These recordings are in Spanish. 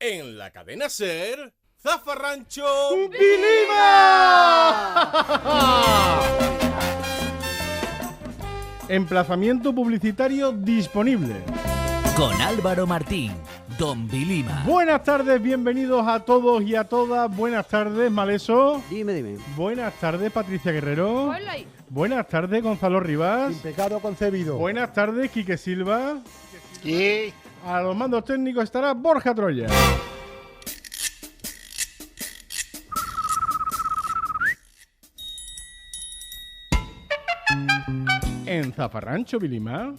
En la cadena SER, Zafarrancho ¡Vilima! Emplazamiento publicitario disponible. Con Álvaro Martín, Don Vilima. Buenas tardes, bienvenidos a todos y a todas. Buenas tardes, Maleso. Dime. Buenas tardes, Patricia Guerrero. Hola. Buenas tardes, Gonzalo Rivas. Sin pecado concebido. Buenas tardes, Quique Silva. Sí. A los mandos técnicos estará Borja Troya. En Zafarrancho, Vilima,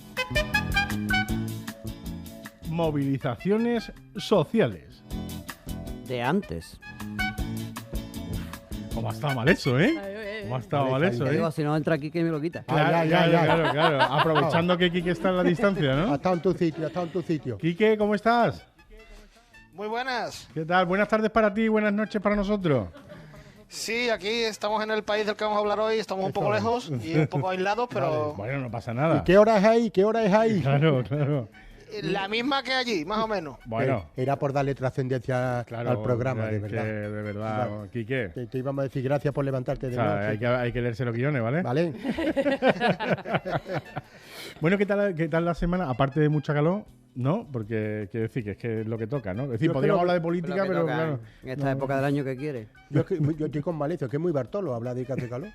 movilizaciones sociales. De antes. ¿Cómo ha estado mal eso, ¿Cómo ha estado mal eso, Digo, si no entra aquí, que me lo quita. Claro. Aprovechando que Quique está en la distancia, ¿no? Ha estado en tu sitio, Quique, ¿cómo estás? Muy buenas. ¿Qué tal? Buenas tardes para ti, buenas noches para nosotros. Sí, aquí estamos en el país del que vamos a hablar hoy. Estamos un poco lejos y un poco aislados, pero Bueno, no pasa nada. ¿Y qué hora es ahí? Claro. la misma que allí, más o menos. Bueno, Era por darle trascendencia claro, al programa, de es verdad. que, de verdad, Vale. Quique. Te íbamos a decir gracias por levantarte O de sea, noche. hay que leerse los guiones, ¿vale? ¿Vale? Bueno, ¿qué tal la semana? Aparte de mucha calor, ¿no? Porque quiero decir que es lo que toca, ¿no? Es decir, Yo podríamos creo hablar de Lo política, que pero toca claro. en esta época del año que quiere. yo estoy con Malecio, que es muy Bartolo, habla de que hace calor.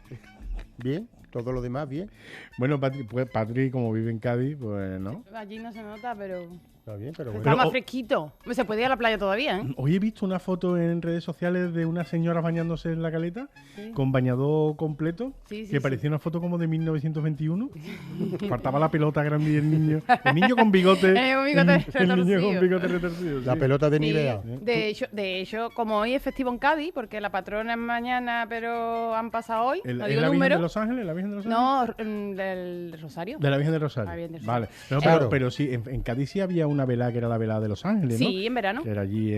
Bien, todo lo demás bien. Bueno, Patri, como vive en Cádiz, pues no. Allí no se nota, pero Está bien, pero está bueno. más fresquito. Se puede ir a la playa todavía, ¿eh? Hoy he visto una foto en redes sociales de una señora bañándose en la caleta, Sí. con bañador completo, Sí, que sí. parecía una foto como de 1921. Faltaba la pelota grande y el niño. El niño con bigote. Un bigote el niño retorcido. con bigote retorcido. La sí. pelota de Sí, Nivea. de hecho, como hoy es festivo en Cádiz, porque la patrona es mañana, pero han pasado hoy, ¿Es no la digo Virgen número. de Los Ángeles? ¿La Virgen de Los Ángeles? No, del Rosario. De la Virgen de Rosario. La Virgen de Vale. Rosario. No, Claro. pero sí, en Cádiz sí había una velada que era la velada de Los Ángeles, ¿no? Sí, en verano. Que era allí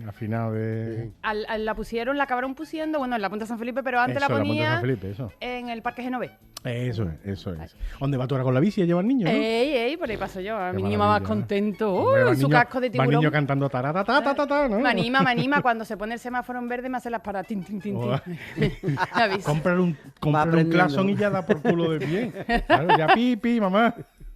a final de... La pusieron, la acabaron pusiendo, bueno, en la Punta San Felipe, pero antes Eso, la Punta ponía San Felipe, eso. en el Parque Genové. Eso es. ¿Dónde va tú ahora con la bici a llevar niños, no? Ey, por ahí paso yo. A Qué mi niño más maravilla, contento. Hombre, va En su niño- casco de Va tiburón. niño cantando ta, ¿no? Me anima. Cuando se pone el semáforo en verde me hace las paradas. Tin, tin, tin, Oh. tin. Avisa. Comprar un aprendiendo. claxon y ya da por culo de bien. Claro, ya pi, mamá.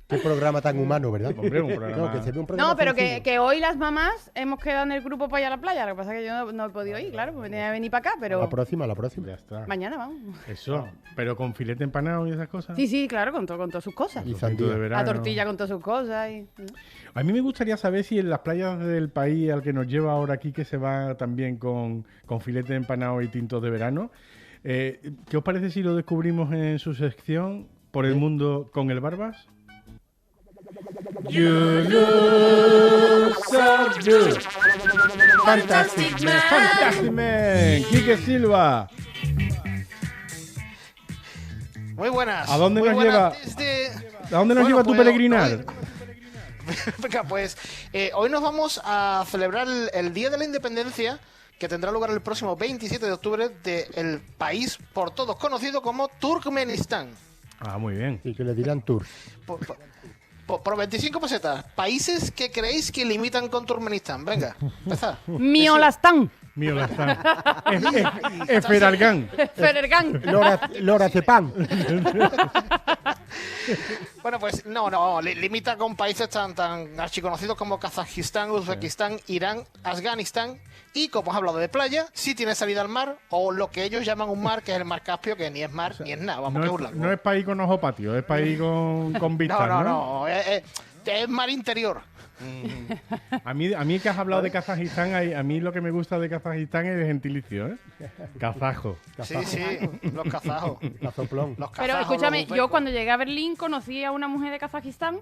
Qué programa tan humano, ¿verdad? Hombre, un programa- No, que se ve un programa No, pero sencillo. que hoy las mamás hemos quedado en el grupo para ir a la playa. Lo que pasa es que yo no he podido ir, claro, porque tenía que venir para acá, pero La próxima. Ya está. mañana vamos. Eso. Pero con filete empanado y esas cosas. Sí, claro, con todas sus cosas. Y Trocito sandía. de verano. La tortilla con todas sus cosas. A mí me gustaría saber si en las playas del país al que nos lleva ahora aquí, que se va también con filete empanado y tintos de verano, ¿qué os parece si lo descubrimos en su sección Por el Mundo con el Barbas? You look so good. Fantastic man. Quique Silva. Muy buenas. ¿A dónde Muy nos buenas lleva? ¿A dónde nos lleva tu pues, peregrinar? hoy- Venga, pues hoy nos vamos a celebrar el Día de la Independencia, que tendrá lugar el próximo 27 de octubre del país por todos conocido como Turkmenistán. Ah, muy bien. Y que le dirán tour. Por 25 pesetas. Países que creéis que limitan con Turkmenistán. Venga, empezad. Miolastán. Mío la está. Esferalgán. Ferergán. Lora Cepán. Bueno, pues no, limita con países tan archiconocidos como Kazajistán, Uzbekistán, Irán, Afganistán. Y como has hablado de playa, sí tiene salida al mar, o lo que ellos llaman un mar, que es el mar Caspio, que ni es mar ni es nada. Vamos, que es un lago. No es país con ojo patio, es país con vistas, ¿no? No, es mar interior. A mí que has hablado de Kazajistán, a mí lo que me gusta de Kazajistán es el gentilicio, ¿eh? Kazajo. Sí, los kazajos. Cazoplón. Los Pero kazajos, escúchame, los yo cuando llegué a Berlín conocí a una mujer de Kazajistán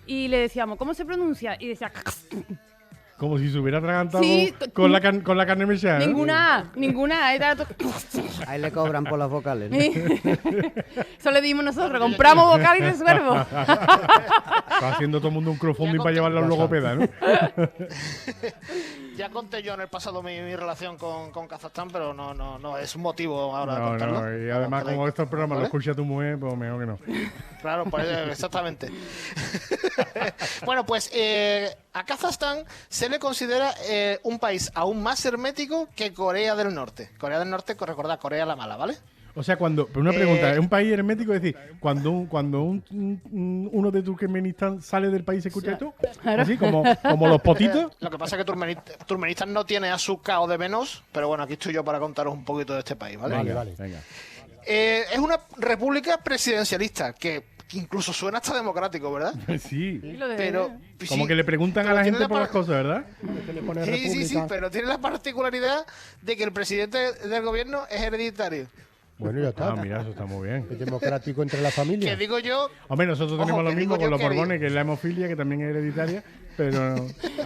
y le decíamos, ¿cómo se pronuncia? Y decía, Como si se hubiera atragantado Sí, con la carne mechada. ¿eh? ninguna A. Era todo- Ahí le cobran por las vocales, ¿no? Eso le dimos nosotros, compramos vocal y resuelvo. Está haciendo todo el mundo un crowdfunding Ya para llevarlo al logopeda, ¿no? Ya conté yo en el pasado mi relación con Kazajstán, pero no es un motivo ahora de No, contarlo. no, y además como estos programas ¿Vale? los escucha tu mujer, pues mejor que no. Claro, pues exactamente. Bueno, pues a Kazajstán se le considera un país aún más hermético que Corea del Norte. Corea del Norte, recordad, Corea la mala, ¿vale? O sea, pero una pregunta, ¿es un país hermético? Es decir, cuando uno de Turkmenistán sale del país, ¿se escucha esto? Así, como los potitos. Lo que pasa es que Turkmenistán no tiene azúcar o de menos, pero bueno, aquí estoy yo para contaros un poquito de este país, ¿vale? Vale. Venga. Es una república presidencialista que incluso suena hasta democrático, ¿verdad? Sí. Pero Como sí, que le preguntan a pero la tiene gente por par- las cosas, ¿verdad? Que le pone Sí, república. pero tiene la particularidad de que el presidente del gobierno es hereditario. Bueno, ya está. Ah, mira, eso está muy bien. Es democrático entre la Que familia. digo yo, Hombre, nosotros Ojo, tenemos lo que mismo digo con yo los que Borbones, que es la hemofilia, que también es hereditaria, pero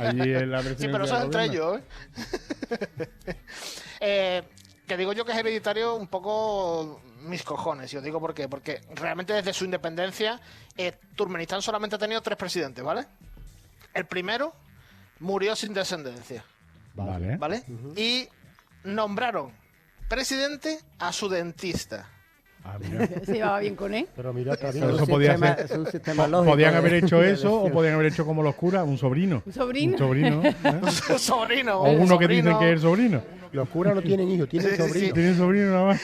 allí es la presidencia sí, pero eso es del entre gobierno. ellos, que digo yo que es hereditario un poco mis cojones, y os digo por qué. Porque realmente desde su independencia, Turkmenistán solamente ha tenido 3 presidentes, ¿vale? El primero murió sin descendencia, Vale. ¿vale? Y nombraron presidente a su dentista. Ah, mira. Se llevaba bien con él. Pero mira, está bien. Pero eso podía ser. Es un sistema lógico. Podían de- haber hecho de eso o elección. podían haber hecho como los curas, un sobrino. Un sobrino. Un sobrino. ¿eh? Su sobrino. O uno que sobrino. dicen que es el sobrino. Los curas no tienen hijos, tienen Sí, sí, sobrinos. Tiene sobrino nada más.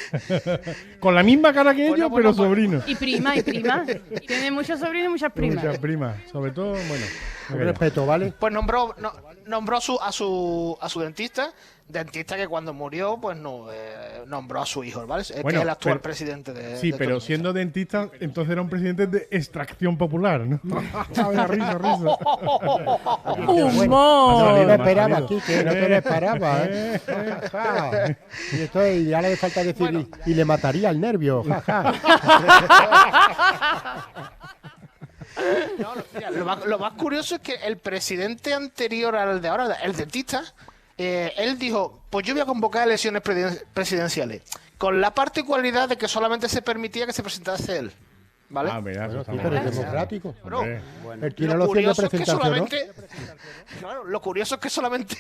Con la misma cara que ellos, pero sobrino. Y prima. Tiene muchos sobrinos y muchas primas. Muchas primas. Sobre todo, bueno. Un respeto, ¿vale? Pues nombró a su dentista que cuando murió, pues no nombró a su hijo, ¿vale? Que Bueno, es el actual pero- presidente de Sí, de pero Turkmenistán. siendo dentista, entonces era un presidente de extracción popular, ¿no? risa. ¡Humor! No te lo me ha esperaba salido. aquí, que no te lo esperaba, ¿eh? Ja. Y esto ya le falta decir, y le mataría el nervio, jaja. Mira, lo más curioso es que el presidente anterior al de ahora, el dentista, él dijo, pues yo voy a convocar elecciones presidenciales, con la particularidad de que solamente se permitía que se presentase él, ¿vale? Ah, mira, eso Bueno, está sí, muy pero es bien. democrático. Bro, Hombre. Él tiene lo la opción de curioso es que presentarse, ¿no? solamente, claro, lo curioso es que solamente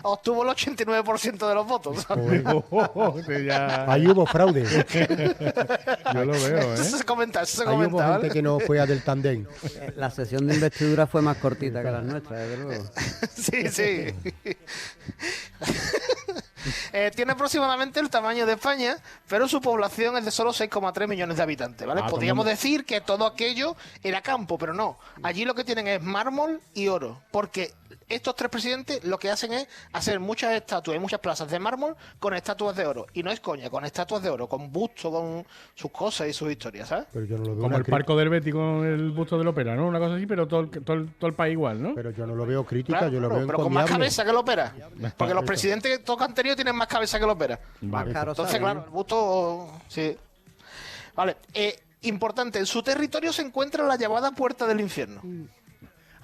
obtuvo el 89% de los votos. ¿sabes? Ya- Ahí hubo fraude. Yo lo veo, ¿eh? Eso se comenta, Ahí hubo ¿vale? gente que no fue a del tandem. La sesión de investidura fue más cortita que las nuestras, desde luego. Sí, sí. Tiene aproximadamente el tamaño de España, pero su población es de solo 6,3 millones de habitantes, ¿vale? Ah, Podríamos todo el decir que todo aquello era campo, pero no. Allí lo que tienen es mármol y oro, porque estos 3 presidentes lo que hacen es hacer muchas estatuas y muchas plazas de mármol con estatuas de oro. Y no es coña, con estatuas de oro, con bustos, con sus cosas y sus historias, ¿sabes? Pero yo no lo veo Como una el Parco del Betty con el busto del ópera, ¿no? Una cosa así, pero todo el país igual, ¿no? Pero yo no lo veo crítica, Claro, yo lo veo pero con más encomiable. cabeza que lo opera. Porque los presidentes que tocan anterior tienen más cabeza que lo opera. Más caro Entonces, sale, claro, ¿no? el busto, sí. Vale, importante, en su territorio se encuentra la llamada Puerta del Infierno.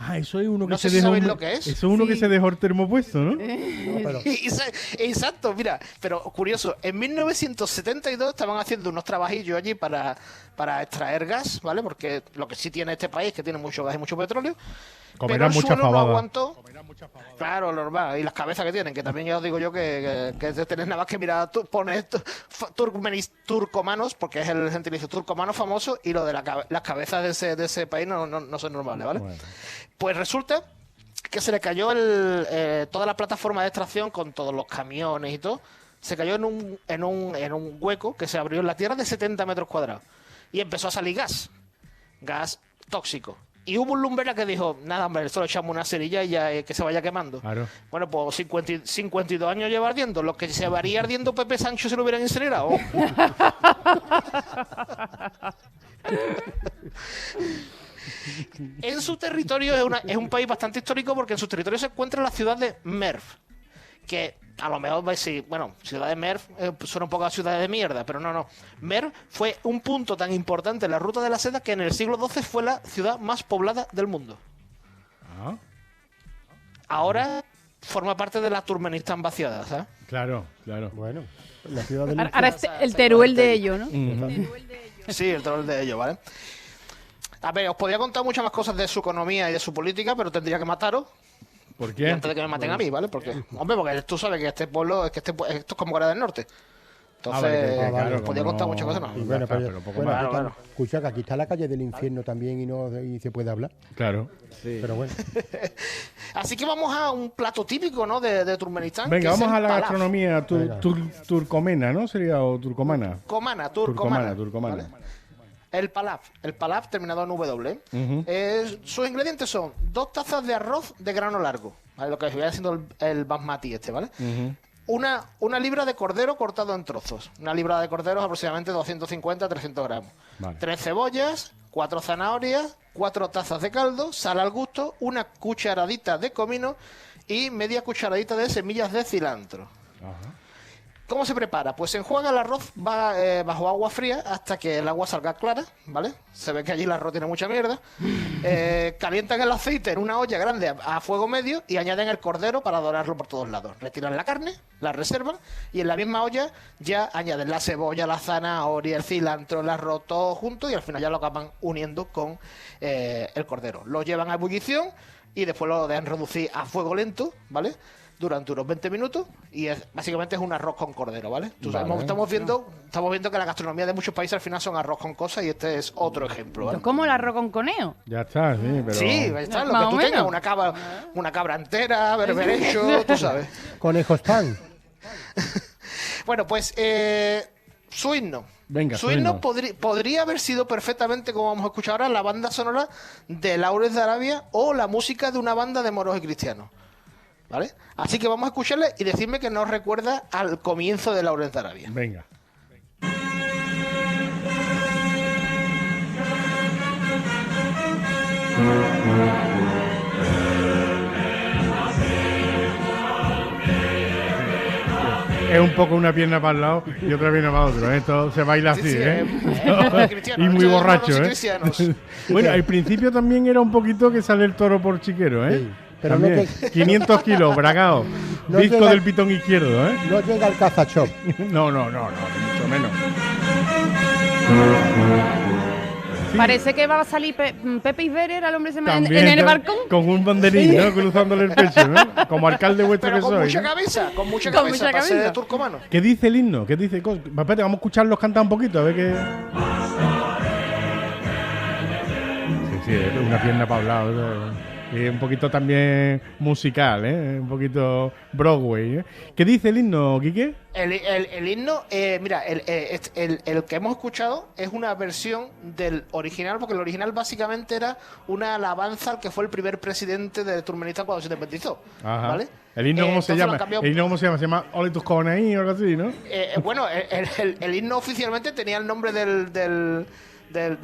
Ah, eso es uno que No se sé si dejó. sabéis lo que es. Eso es uno que Sí. se dejó el termopuesto, ¿no? No, pero Exacto, mira, pero curioso, en 1972 estaban haciendo unos trabajillos allí para extraer gas, ¿vale? Porque lo que sí tiene este país es que tiene mucho gas y mucho petróleo. Pero Comerán el mucha suelo no fabada. aguantó. Claro, normal. Y las cabezas que tienen, que también ya os digo yo que tenés nada más que mirar, pones turcomanos, porque es el gentilicio turcomano famoso, y lo de las cabezas de ese país no son normales, ¿vale? Bueno. Pues resulta que se le cayó toda la plataforma de extracción con todos los camiones y todo, se cayó en un hueco que se abrió en la tierra de 70 metros cuadrados. Y empezó a salir gas tóxico. Y hubo un lumbera que dijo, nada, hombre, solo echamos una cerilla y ya que se vaya quemando. Claro. Bueno, pues 52 años lleva ardiendo, lo que se varía ardiendo Pepe Sancho si lo hubieran incinerado. En su territorio es un país bastante histórico porque en su territorio se encuentra la ciudad de Merv, que a lo mejor vais a decir, bueno, ciudad de Merv suena un poco a ciudad de mierda, pero no. Merv fue un punto tan importante en la ruta de la seda que en el siglo XII fue la ciudad más poblada del mundo. Ah, Ahora forma parte de la Turkmenistán vaciada, ¿sabes? claro. bueno, la ciudad del Ahora es el Teruel de ellos, ¿no? Sí, el troll de ellos, ¿vale? A ver, os podría contar muchas más cosas de su economía y de su política, pero tendría que mataros. ¿Por Y qué? antes de que me maten a mí, ¿vale? Porque, hombre, porque tú sabes que este pueblo, esto es como Corea del Norte. Entonces, claro, podía como contar no- muchas cosas, ¿no? Y bueno, Pero poco más. Claro, claro. Escucha, que aquí está la calle del infierno también y se puede hablar. Claro. Pero bueno. Así que vamos a un plato típico, ¿no? De Turkmenistán. que Venga, es vamos el a la palaf. gastronomía turcomena, ¿no? Sería o turcomana. Turcomana. Turcomana. ¿vale? El palaf terminado en W. Ujú. Sus ingredientes son 2 tazas de arroz de grano largo, ¿vale? Lo que viene siendo el basmati ¿vale? Ujú. Una libra de cordero cortado en trozos. Una libra de cordero es aproximadamente 250 a 300 gramos. Vale. 3 cebollas, 4 zanahorias, 4 tazas de caldo, sal al gusto, una cucharadita de comino y media cucharadita de semillas de cilantro. Ajá. ¿Cómo se prepara? Pues se enjuaga el arroz bajo agua fría hasta que el agua salga clara, ¿vale? Se ve que allí el arroz tiene mucha mierda. Calientan el aceite en una olla grande a fuego medio y añaden el cordero para dorarlo por todos lados. Retiran la carne, la reservan y en la misma olla ya añaden la cebolla, la zanahoria, el cilantro, el arroz, todo junto y al final ya lo acaban uniendo con el cordero. Lo llevan a ebullición y después lo dejan reducir a fuego lento, ¿vale? Durante unos 20 minutos y básicamente es un arroz con cordero, ¿vale? Estamos viendo que la gastronomía de muchos países al final son arroz con cosas y este es otro ejemplo, ¿vale? Como el arroz con coneo. Ya está, sí, pero... Sí, está, lo Más que o tú menos. tengas, una cabra entera, berberecho, tú sabes. Conejos pan. Bueno, pues su himno. Venga, su su himno himno. podría haber sido perfectamente, como vamos a escuchar ahora, la banda sonora de Lawrence de Arabia o la música de una banda de moros y cristianos. ¿Vale? Así que vamos a escucharle y decirme que nos recuerda al comienzo de Lawrence de Arabia. Venga. Es un poco una pierna para el lado y otra pierna para otro. Esto se baila así, Sí, ¿eh? cristiano, Y muy esto es borracho, moros y ¿eh? cristianos. Bueno, al principio también era un poquito que sale el toro por chiquero, ¿eh? Sí, pero También. no 500 kilos, bragado. No Disco llega- del pitón izquierdo, ¿eh? No llega al cazachop. No, mucho menos. Sí, Parece que va a salir Pepe Isberer, al hombre se me en también el está balcón. con un banderín, ¿no? Cruzándole el pecho, ¿no? Como alcalde vuestro Pero que con soy. mucha ¿no? cabeza, con mucha Con cabeza, mucha para ser cabeza. turcomano. ¿Qué dice el himno? ¿Qué dice? Espérate, vamos a escucharlos cantar un poquito, a ver qué... Sí, es una pierna para un lado. Y un poquito también musical, ¿eh? Un poquito Broadway, ¿eh? ¿Qué dice el himno, Quique? El himno, mira, el que hemos escuchado es una versión del original, porque el original básicamente era una alabanza al que fue el primer presidente de Turkmenistán cuando se independizó. Ajá. ¿Vale? ¿El himno cómo se Entonces lo llama? han cambiado. ¿El himno cómo se llama? Se llama Ole tus cojones ahí o algo así, ¿no? Bueno, el himno oficialmente tenía el nombre del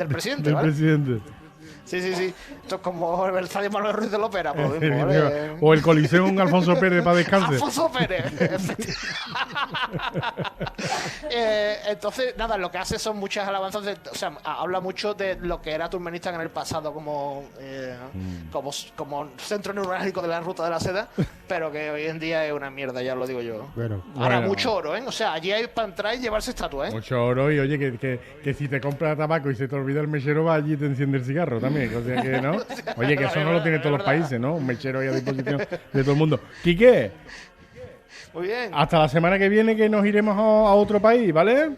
presidente, Del ¿vale? presidente. Sí. Esto es como el Estadio Manuel Ruiz de la Ópera, por lo mismo, ¿vale? O el Coliseum Alfonso Pérez para descanse. Alfonso Pérez. Entonces, nada, lo que hace son muchas alabanzas, o sea, habla mucho de lo que era Turkmenistán en el pasado como centro neurálgico de la ruta de la seda, pero que hoy en día es una mierda, ya lo digo yo. Bueno. Ahora, Bueno. mucho oro, ¿eh? O sea, allí hay para entrar y llevarse estatua, ¿eh? Mucho oro y oye, que si te compras tabaco y se te olvida el mechero, va allí y te enciende el cigarro también. O sea que, ¿no? Oye, que eso no lo tienen todos los países, ¿no? Un mechero ahí a disposición de todo el mundo. Quique, Muy bien. hasta la semana que viene que nos iremos a otro país, ¿vale?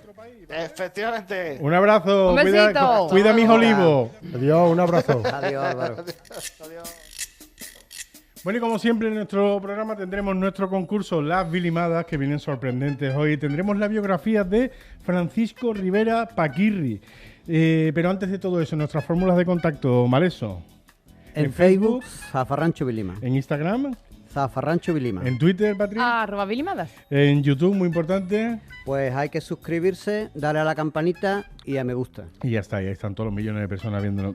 Efectivamente. Un abrazo. Un besito. Cuida mis olivos. Adiós, un abrazo. Adiós, Álvaro. Bueno, y como siempre en nuestro programa tendremos nuestro concurso Las Vilimadas, que vienen sorprendentes hoy. Tendremos la biografía de Francisco Rivera Paquirri. Pero antes de todo eso, nuestras fórmulas de contacto, Maleso. En Facebook, Zafarrancho Vilima. En Instagram, Zafarrancho Vilima. en Twitter, Patrick. @Vilimadas. En YouTube, muy importante. Pues hay que suscribirse, darle a la campanita y a me gusta. Y ya está, ahí están todos los millones de personas viéndonos.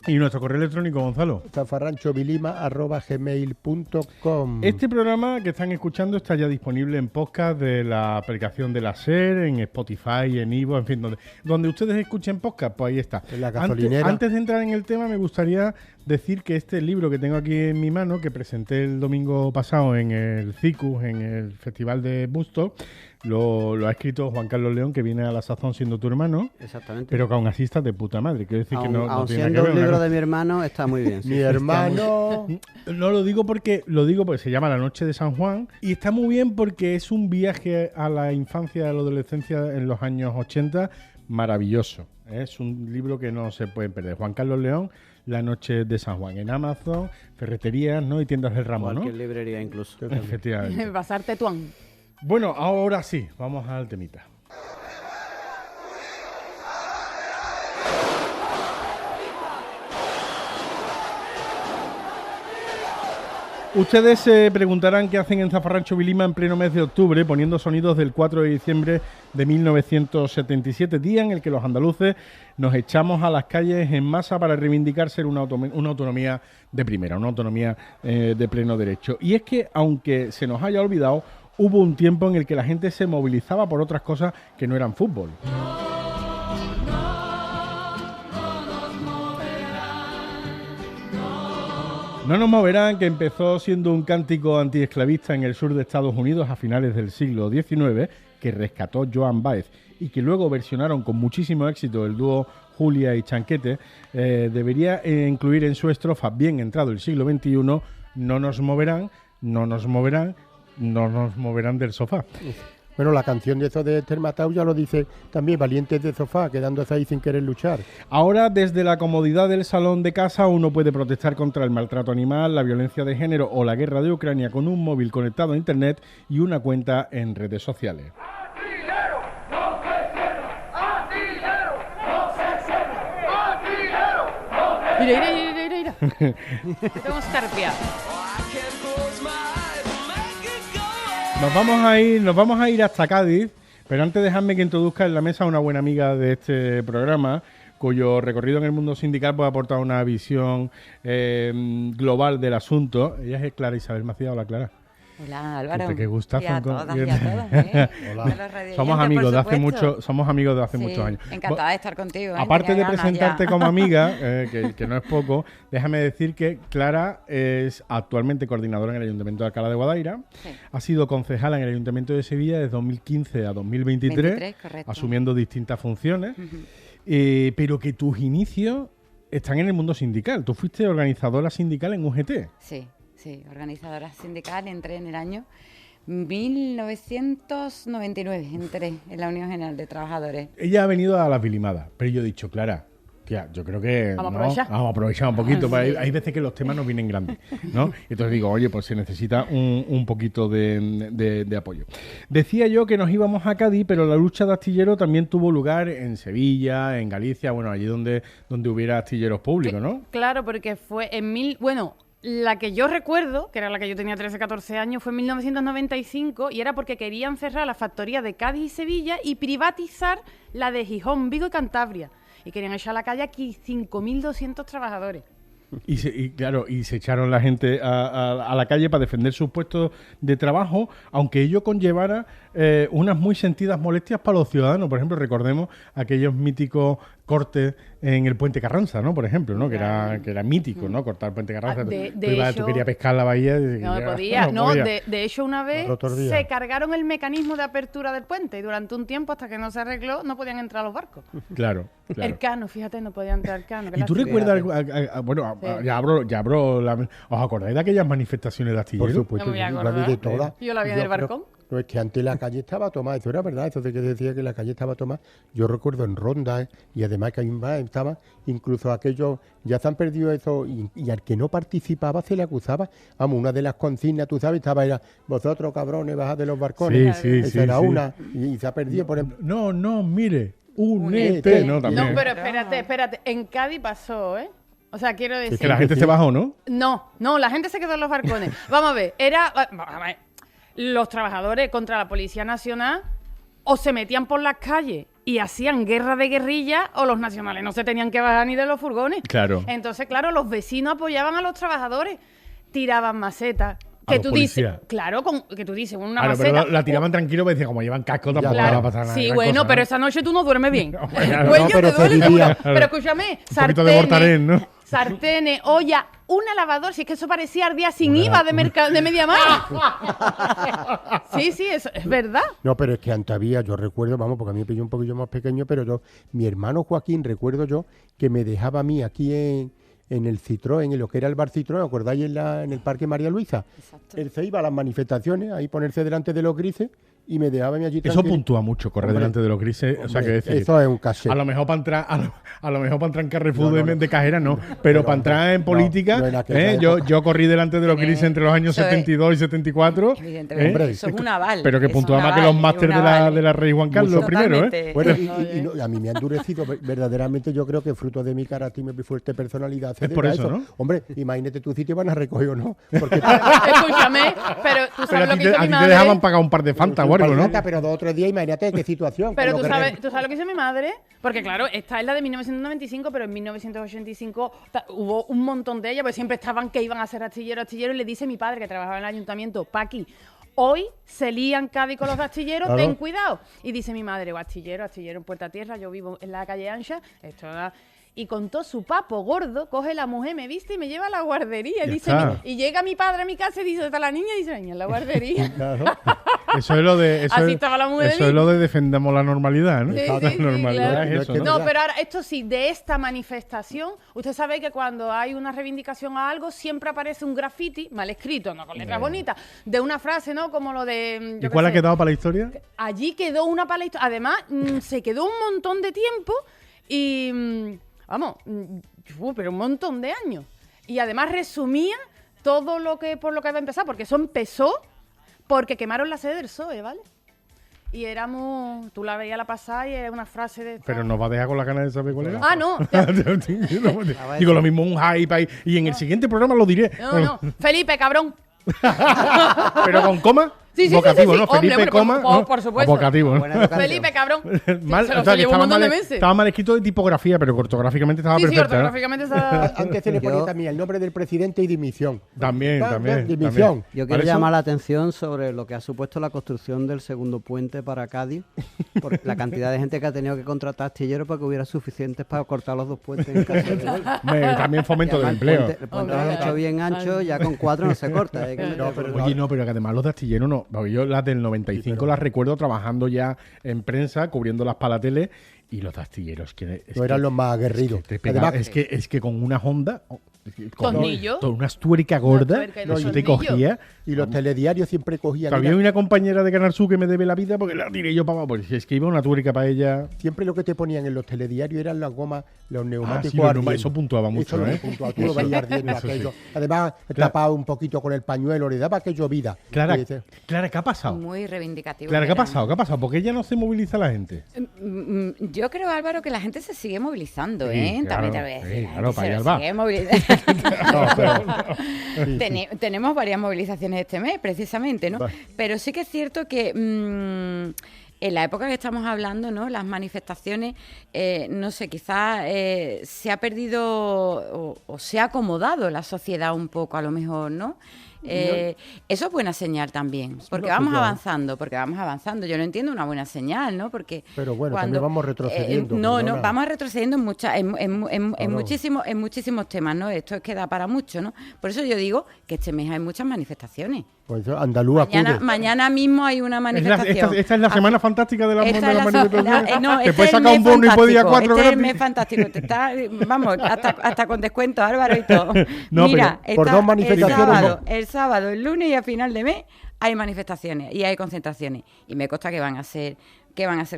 Y nuestro correo electrónico, Gonzalo. zafarranchovilima@gmail.com. Este programa que están escuchando está ya disponible en podcast de la aplicación de la SER, en Spotify, en Ivo, en fin, donde ustedes escuchen podcast, pues ahí está. En la gasolinera. Antes de entrar en el tema, me gustaría decir que este libro que tengo aquí en mi mano, que presenté el domingo pasado en el CICUS, en el Festival de Busto, lo ha escrito Juan Carlos León, que viene a la sazón siendo tu hermano. Exactamente. Pero que aún así está de puta madre. Quiero decir que no Aun tiene siendo nada que un ver, libro ¿no? de mi hermano, está muy bien. Mi hermano... No lo digo porque se llama La Noche de San Juan y está muy bien porque es un viaje a la infancia y a la adolescencia en los años 80 maravilloso. Es un libro que no se puede perder. Juan Carlos León, La Noche de San Juan, en Amazon, ferreterías, ¿no? Y tiendas del ramo, ¿no? Cualquier librería incluso. Efectivamente. Bazar Tetuán. Bueno, ahora sí, vamos al temita. Ustedes se preguntarán qué hacen en Zafarrancho Vilima en pleno mes de octubre, poniendo sonidos del 4 de diciembre de 1977, día en el que los andaluces nos echamos a las calles en masa para reivindicar ser una autonomía de primera, una autonomía de pleno derecho. Y es que, aunque se nos haya olvidado, hubo un tiempo en el que la gente se movilizaba por otras cosas que no eran fútbol. No nos moverán, que empezó siendo un cántico antiesclavista en el sur de Estados Unidos a finales del siglo XIX, que rescató Joan Baez y que luego versionaron con muchísimo éxito el dúo Julia y Chanquete, debería incluir en su estrofa, bien entrado el siglo XXI, no nos moverán, no nos moverán, no nos moverán del sofá. Bueno, la canción de eso de Esther Matau ya lo dice también, valientes de sofá, quedándose ahí sin querer luchar. Ahora, desde la comodidad del salón de casa, uno puede protestar contra el maltrato animal, la violencia de género o la guerra de Ucrania con un móvil conectado a Internet y una cuenta en redes sociales. Mira. Tengo escarpia. Nos vamos a ir hasta Cádiz, pero antes dejadme que introduzca en la mesa a una buena amiga de este programa, cuyo recorrido en el mundo sindical puede aportar una visión global del asunto. Ella es Clara Isabel Macías. Hola, Clara. Hola, Álvaro. Qué gustazo. Y a todas y a todos, ¿eh? Hola. Somos amigos de hace muchos años. Encantada de estar contigo. Aparte de presentarte como amiga, que no es poco, déjame decir que Clara es actualmente coordinadora en el Ayuntamiento de Alcalá de Guadaira. Sí. Ha sido concejala en el Ayuntamiento de Sevilla desde 2015 a 2023, correcto. asumiendo distintas funciones. Pero que tus inicios están en el mundo sindical. Tú fuiste organizadora sindical en UGT. Sí, organizadora sindical, entré en el año 1999, entré en la Unión General de Trabajadores. Ella ha venido a las Vilimadas, pero yo he dicho, Clara, tía, yo creo que Vamos a aprovechar un poquito. Sí. Hay veces que los temas nos vienen grandes, ¿no? Entonces digo, oye, pues se necesita un poquito de apoyo. Decía yo que nos íbamos a Cádiz, pero la lucha de astillero también tuvo lugar en Sevilla, en Galicia, bueno, allí donde hubiera astilleros públicos, ¿no? Claro, porque fue la que yo recuerdo, que era la que yo tenía 13, 14 años, fue en 1995 y era porque querían cerrar la factoría de Cádiz y Sevilla y privatizar la de Gijón, Vigo y Cantabria. Y querían echar a la calle aquí 5.200 trabajadores. Y se echaron la gente a la calle para defender sus puestos de trabajo, aunque ello conllevara unas muy sentidas molestias para los ciudadanos. Por ejemplo, recordemos aquellos míticos cortes en el Puente Carranza, ¿no? Por ejemplo, ¿no? Que era mítico, ¿no? Cortar el Puente Carranza. Tú querías pescar la bahía. No podía. De hecho, una vez se cargaron el mecanismo de apertura del puente y durante un tiempo, hasta que no se arregló, no podían entrar los barcos. Claro. El Cano, fíjate, no podía entrar el Cano. ¿Y tú recuerdas, ya abro ¿os acordáis de aquellas manifestaciones de astilleros? Por supuesto, No me voy a yo la vi de todas. Yo la vi en el balcón. No, es que antes la calle estaba tomada, eso era verdad, eso de que decía que la calle estaba tomada. Yo recuerdo en Ronda, y además que hay un bar, estaba, incluso aquellos, ya se han perdido eso, y al que no participaba se le acusaba. Vamos, una de las consignas, tú sabes, era, vosotros cabrones, bajad de los barcones. Sí, esa era una, y se ha perdido, por ejemplo. No, mire, únete, ¿no? También. No, pero espérate, en Cádiz pasó, ¿eh? O sea, quiero decir... Es que la gente se bajó, ¿no? No, la gente se quedó en los barcones. Vamos a ver, los trabajadores contra la Policía Nacional o se metían por las calles y hacían guerra de guerrilla o los nacionales no se tenían que bajar ni de los furgones. Claro. Entonces, claro, los vecinos apoyaban a los trabajadores, tiraban macetas. A Que los tú dices, policías. claro, que tú dices, una Claro, maceta. pero la tiraban tranquilo, porque decía, como llevan casco, tampoco Claro. va a pasar nada. Sí, gran bueno, cosa, pero ¿no? esa noche tú no duermes bien. Claro. Cuello No, pero te duele se vivía. seguro. Pero escúchame, Un poquito de Mortarén, ¿no? sartenes, olla, una lavadora. Si es que eso parecía al día sin IVA de Mediamar. Sí, eso es verdad. No, pero es que antes había, yo recuerdo, vamos, porque a mí me pilló un poquillo más pequeño, pero mi hermano Joaquín, recuerdo yo, que me dejaba a mí aquí en el Citroën, en lo que era el bar Citroën, ¿acordáis? En el Parque María Luisa. Exacto. Él se iba a las manifestaciones, ahí ponerse delante de los grises y me dejaba a mí allí Eso tranquilo. puntúa mucho, correr Hombre, delante de los grises. O sea, que decir, eso es un caché. a lo mejor para entrar, a lo mejor para entrar en Carrefour de cajera no, pero para entrar en política, no en aquella yo corrí delante de los grises entre los años Eso es. 72 y 74. Evidentemente, Hombre, eso es un aval. Pero que eso es puntúa un más que aval, los másteres un aval. de la Rey Juan Carlos I, ¿eh? Totalmente. Bueno, y a mí me ha endurecido verdaderamente, yo creo que fruto de mi carácter y mi fuerte personalidad. Es por eso, ¿no? Hombre, imagínate tu sitio van a recoger o no. Porque Escúchame, pero tú Pero sabes a lo ti que hizo a mi ti te madre. dejaban pagar un par de Fanta o algo, ¿no? Pero 2 o 3 días, imagínate qué situación. Pero con tú lo que sabes lo que hizo mi madre, porque claro, esta es la de 1995, pero en 1985 hubo un montón de ellas, porque siempre estaban que iban a ser astilleros, y le dice mi padre, que trabajaba en el ayuntamiento, Paqui, hoy se lían Cádiz con los astilleros, Claro. ten cuidado. Y dice mi madre, astillero en Puerta Tierra, yo vivo en la calle Ancha, y con todo su papo gordo, coge la mujer, me viste y me lleva a la guardería. Ya Dice, está. y llega mi padre a mi casa y dice, está la niña, y dice, niña, en la guardería. Claro. Eso es lo de. Eso Así es, estaba la mujer eso de es lo de defendamos la normalidad, ¿no? Sí, La sí, normalidad claro. es eso, ¿no? No, pero ahora, esto sí, de esta manifestación, usted sabe que cuando hay una reivindicación a algo, siempre aparece un graffiti, mal escrito, no con letras bonitas, de una frase, ¿no? Como lo de... ¿Y yo cuál qué ha sé. quedado para la historia? Allí quedó una palestra. Además, se quedó un montón de tiempo y... vamos, pero un montón de años. Y además resumía todo lo que por lo que había empezado, porque eso empezó porque quemaron la sede del PSOE, ¿vale? Y éramos... Tú la veías la pasada y era una frase de... Pero nos va a dejar con la ganas de saber cuál era. Ah, no. Digo lo mismo, un hype ahí. Y en el siguiente programa lo diré. No. Felipe, cabrón. Pero con coma. Sí, vocativo, sí. ¿no? Hombre, Felipe, por- coma. por- ¿no? por supuesto. Vocativo, ¿no? Buena educación. Felipe, cabrón. Mal, Se o lo sea, que llevó un montón de mal, meses. estaba mal escrito de tipografía, pero ortográficamente estaba Sí, sí, perfecta. ¿no? ortográficamente está... Antes se le ponía Yo- también el nombre del presidente y dimisión. También. Dimisión. Yo Para quiero eso- llamar la atención sobre lo que ha supuesto la construcción del segundo puente para Cádiz, por la cantidad de gente que ha tenido que contratar astilleros para que hubiera suficientes para cortar los 2 puentes en casa de gol. Hombre, también fomento del Además, empleo. El puente lo han hecho bien ancho, ya con 4 no se corta. Hay que meter- Oye, no, pero que además los de astillero no. Porque yo las del 95 las recuerdo trabajando ya en prensa, cubriendo las palateles, y los de astilleros que No eran los más aguerridos. te pegaba- Además, es que con una Honda, con Tornillo. unas tuercas gordas, tuerca y no, los yo te tornillos. cogía. y los telediarios siempre cogían. Había mira, una compañera de Canal Sur que me debe la vida porque la tiré yo para abajo. Porque es que iba una tuerca para ella. siempre lo que te ponían en los telediarios eran las gomas, los neumáticos. sí, los ardiendo. eso puntuaba mucho, Eso lo ¿eh? puntuaba, tú lo veías ardiendo Eso sí. aquello. Además, Claro. tapado un poquito con el pañuelo, le daba aquello vida. Clara, Y dices, Clara, ¿qué ha pasado? Muy reivindicativo. Clara, ¿qué ha era. pasado? ¿Qué ha pasado? ¿Por qué ya no se moviliza la gente? Yo creo, Álvaro, que la gente se sigue movilizando, Sí, ¿eh? claro, También te voy a decir. sí, la claro, gente para se allá va. sigue movilizando. no, pero- Tenemos varias movilizaciones este mes, precisamente, ¿no? Va. Pero sí que es cierto que en la época que estamos hablando, ¿no? Las manifestaciones, no sé, quizás se ha perdido o se ha acomodado la sociedad un poco, a lo mejor, ¿no? Eso es buena señal también, porque no, vamos claro. avanzando. Yo no entiendo una buena señal, ¿no? Porque Pero bueno, también vamos retrocediendo, no, perdona. vamos retrocediendo en Claro. muchísimos temas, ¿no? Esto es que da para mucho, ¿no? Por eso yo digo que este mes hay muchas manifestaciones. Pues andaluz acude. Mañana mismo hay una manifestación. Esta es la semana fantástica de la Esta de es las la- manifestaciones. no, Te este puedes es el sacar un mes bono y puedes ir a fantástico, 4 este es el gratis. mes fantástico. Vamos, hasta con descuento, Álvaro, y todo. No, Mira, pero por dos manifestaciones el sábado, el lunes y a final de mes hay manifestaciones y hay concentraciones. Y me consta que van a ser